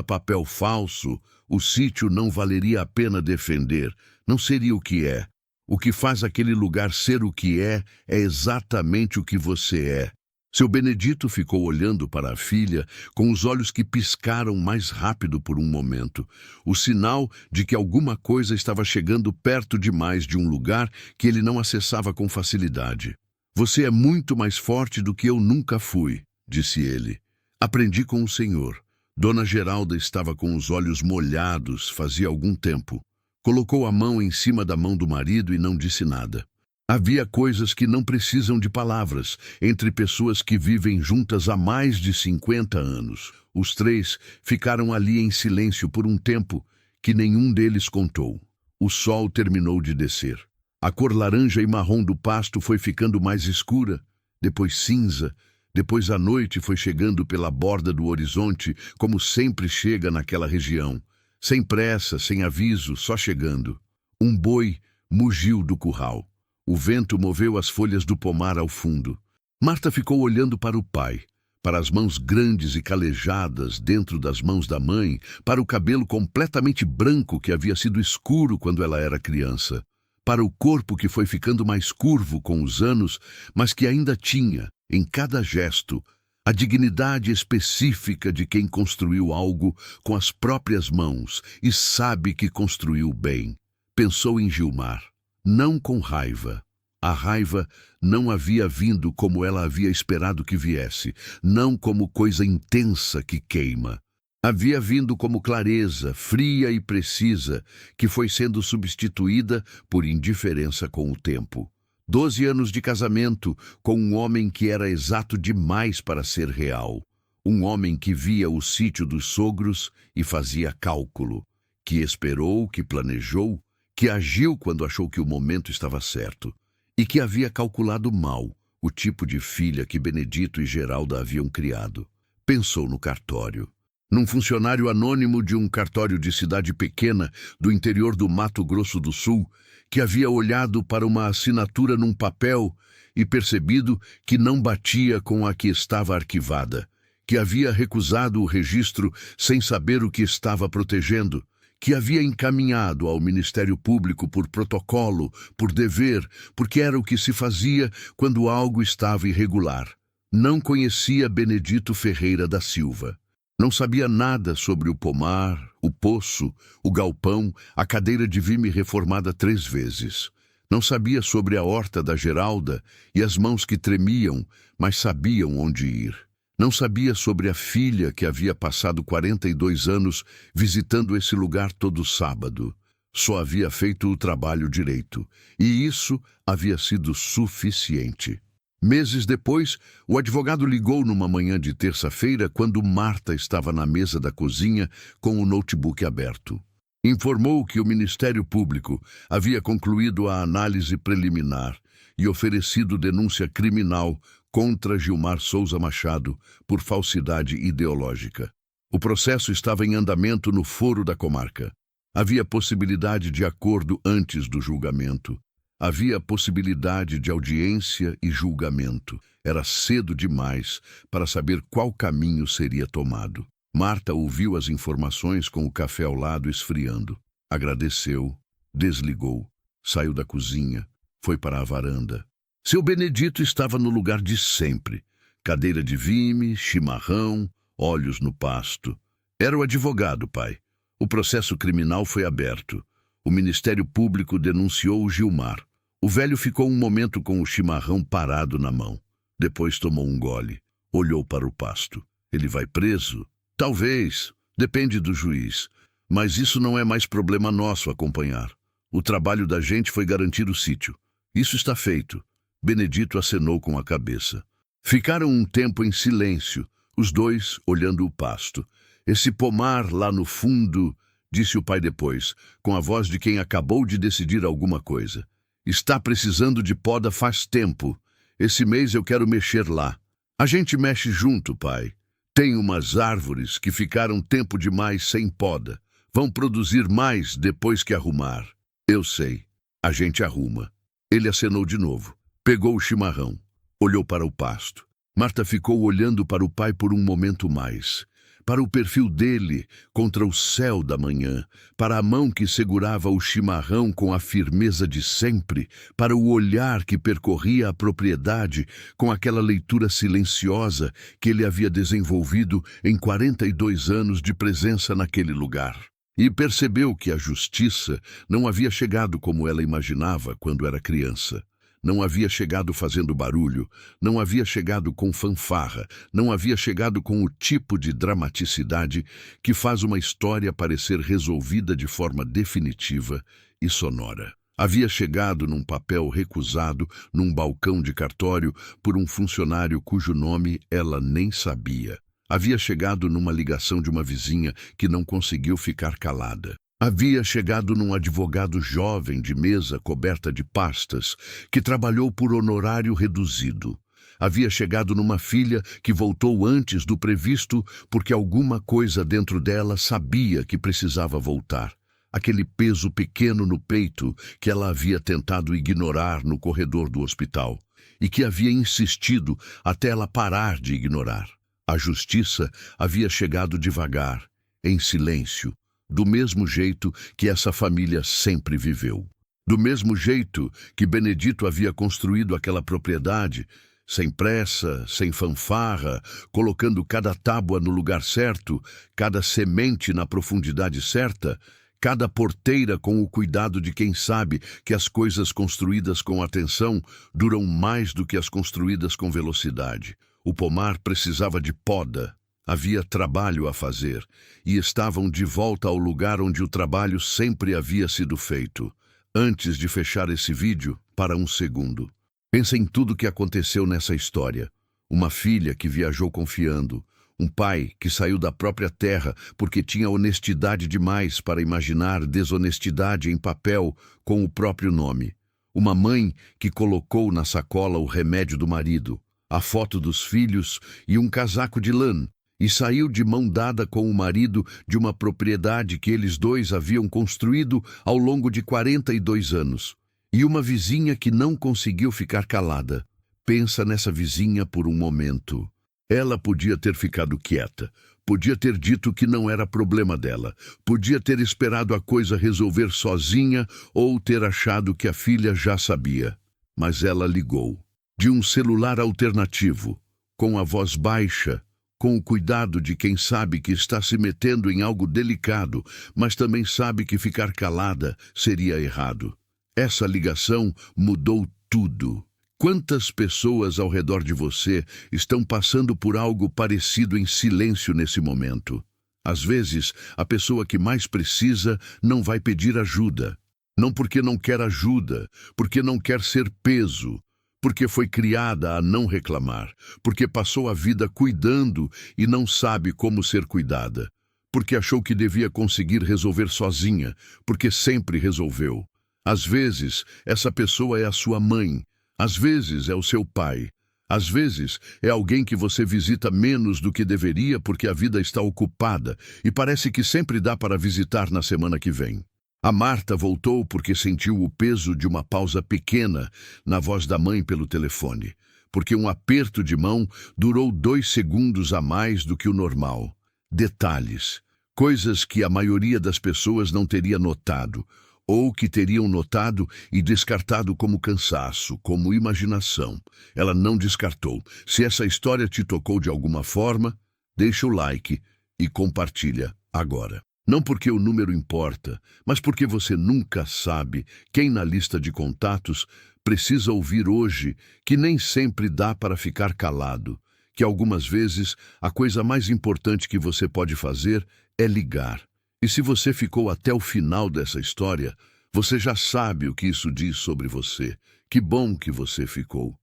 papel falso, o sítio não valeria a pena defender, não seria o que é. O que faz aquele lugar ser o que é exatamente o que você é. Seu Benedito ficou olhando para a filha com os olhos que piscaram mais rápido por um momento, o sinal de que alguma coisa estava chegando perto demais de um lugar que ele não acessava com facilidade. Você é muito mais forte do que eu nunca fui, disse ele. Aprendi com o Senhor. Dona Geralda estava com os olhos molhados fazia algum tempo. Colocou a mão em cima da mão do marido e não disse nada. Havia coisas que não precisam de palavras entre pessoas que vivem juntas há mais de 50 anos. Os três ficaram ali em silêncio por um tempo que nenhum deles contou. O sol terminou de descer. A cor laranja e marrom do pasto foi ficando mais escura, depois cinza, depois a noite foi chegando pela borda do horizonte, como sempre chega naquela região. Sem pressa, sem aviso, só chegando. Um boi mugiu do curral. O vento moveu as folhas do pomar ao fundo. Marta ficou olhando para o pai, para as mãos grandes e calejadas dentro das mãos da mãe, para o cabelo completamente branco que havia sido escuro quando ela era criança, para o corpo que foi ficando mais curvo com os anos, mas que ainda tinha, em cada gesto, a dignidade específica de quem construiu algo com as próprias mãos e sabe que construiu bem. Pensou em Gilmar. Não com raiva. A raiva não havia vindo como ela havia esperado que viesse, não como coisa intensa que queima. Havia vindo como clareza, fria e precisa, que foi sendo substituída por indiferença com o tempo. 12 anos de casamento com um homem que era exato demais para ser real. Um homem que via o sítio dos sogros e fazia cálculo, que esperou, que planejou, que agiu quando achou que o momento estava certo, e que havia calculado mal o tipo de filha que Benedito e Geralda haviam criado. Pensou no cartório. Num funcionário anônimo de um cartório de cidade pequena do interior do Mato Grosso do Sul, que havia olhado para uma assinatura num papel e percebido que não batia com a que estava arquivada, que havia recusado o registro sem saber o que estava protegendo, que havia encaminhado ao Ministério Público por protocolo, por dever, porque era o que se fazia quando algo estava irregular. Não conhecia Benedito Ferreira da Silva. Não sabia nada sobre o pomar, o poço, o galpão, a cadeira de vime reformada 3 vezes. Não sabia sobre a horta da Geralda e as mãos que tremiam, mas sabiam onde ir. Não sabia sobre a filha que havia passado 42 anos visitando esse lugar todo sábado. Só havia feito o trabalho direito, e isso havia sido suficiente. Meses depois, o advogado ligou numa manhã de terça-feira quando Marta estava na mesa da cozinha com o notebook aberto. Informou que o Ministério Público havia concluído a análise preliminar e oferecido denúncia criminal contra Gilmar Souza Machado por falsidade ideológica. O processo estava em andamento no foro da comarca. Havia possibilidade de acordo antes do julgamento. Havia possibilidade de audiência e julgamento. Era cedo demais para saber qual caminho seria tomado. Marta ouviu as informações com o café ao lado esfriando. Agradeceu, desligou, saiu da cozinha, foi para a varanda. Seu Benedito estava no lugar de sempre. Cadeira de vime, chimarrão, olhos no pasto. Era o advogado, pai. O processo criminal foi aberto. O Ministério Público denunciou o Gilmar. O velho ficou um momento com o chimarrão parado na mão. Depois tomou um gole. Olhou para o pasto. Ele vai preso? Talvez. Depende do juiz. Mas isso não é mais problema nosso acompanhar. O trabalho da gente foi garantir o sítio. Isso está feito. Benedito acenou com a cabeça. Ficaram um tempo em silêncio, os dois olhando o pasto. Esse pomar lá no fundo, disse o pai depois, com a voz de quem acabou de decidir alguma coisa. Está precisando de poda faz tempo. Esse mês eu quero mexer lá. A gente mexe junto, pai. Tem umas árvores que ficaram tempo demais sem poda. Vão produzir mais depois que arrumar. Eu sei. A gente arruma. Ele acenou de novo. Pegou o chimarrão. Olhou para o pasto. Marta ficou olhando para o pai por um momento mais. Para o perfil dele, contra o céu da manhã, para a mão que segurava o chimarrão com a firmeza de sempre, para o olhar que percorria a propriedade com aquela leitura silenciosa que ele havia desenvolvido em 42 anos de presença naquele lugar. E percebeu que a justiça não havia chegado como ela imaginava quando era criança. Não havia chegado fazendo barulho, não havia chegado com fanfarra, não havia chegado com o tipo de dramaticidade que faz uma história parecer resolvida de forma definitiva e sonora. Havia chegado num papel recusado num balcão de cartório por um funcionário cujo nome ela nem sabia. Havia chegado numa ligação de uma vizinha que não conseguiu ficar calada. Havia chegado num advogado jovem de mesa coberta de pastas, que trabalhou por honorário reduzido. Havia chegado numa filha que voltou antes do previsto porque alguma coisa dentro dela sabia que precisava voltar. Aquele peso pequeno no peito que ela havia tentado ignorar no corredor do hospital e que havia insistido até ela parar de ignorar. A justiça havia chegado devagar, em silêncio, do mesmo jeito que essa família sempre viveu. Do mesmo jeito que Benedito havia construído aquela propriedade, sem pressa, sem fanfarra, colocando cada tábua no lugar certo, cada semente na profundidade certa, cada porteira com o cuidado de quem sabe que as coisas construídas com atenção duram mais do que as construídas com velocidade. O pomar precisava de poda. Havia trabalho a fazer, e estavam de volta ao lugar onde o trabalho sempre havia sido feito. Antes de fechar esse vídeo, para um segundo. Pensa em tudo que aconteceu nessa história. Uma filha que viajou confiando, um pai que saiu da própria terra porque tinha honestidade demais para imaginar desonestidade em papel com o próprio nome. Uma mãe que colocou na sacola o remédio do marido, a foto dos filhos e um casaco de lã, e saiu de mão dada com o marido de uma propriedade que eles dois haviam construído ao longo de 42 anos. E uma vizinha que não conseguiu ficar calada. Pensa nessa vizinha por um momento. Ela podia ter ficado quieta, podia ter dito que não era problema dela, podia ter esperado a coisa resolver sozinha ou ter achado que a filha já sabia. Mas ela ligou. De um celular alternativo, com a voz baixa, com o cuidado de quem sabe que está se metendo em algo delicado, mas também sabe que ficar calada seria errado. Essa ligação mudou tudo. Quantas pessoas ao redor de você estão passando por algo parecido em silêncio nesse momento? Às vezes, a pessoa que mais precisa não vai pedir ajuda. Não porque não quer ajuda, porque não quer ser peso, porque foi criada a não reclamar, porque passou a vida cuidando e não sabe como ser cuidada, porque achou que devia conseguir resolver sozinha, porque sempre resolveu. Às vezes, essa pessoa é a sua mãe, às vezes é o seu pai, às vezes é alguém que você visita menos do que deveria porque a vida está ocupada e parece que sempre dá para visitar na semana que vem. A Marta voltou porque sentiu o peso de uma pausa pequena na voz da mãe pelo telefone, porque um aperto de mão durou 2 segundos a mais do que o normal. Detalhes, coisas que a maioria das pessoas não teria notado, ou que teriam notado e descartado como cansaço, como imaginação. Ela não descartou. Se essa história te tocou de alguma forma, deixa o like e compartilha agora. Não porque o número importa, mas porque você nunca sabe quem na lista de contatos precisa ouvir hoje que nem sempre dá para ficar calado, que algumas vezes a coisa mais importante que você pode fazer é ligar. E se você ficou até o final dessa história, você já sabe o que isso diz sobre você. Que bom que você ficou.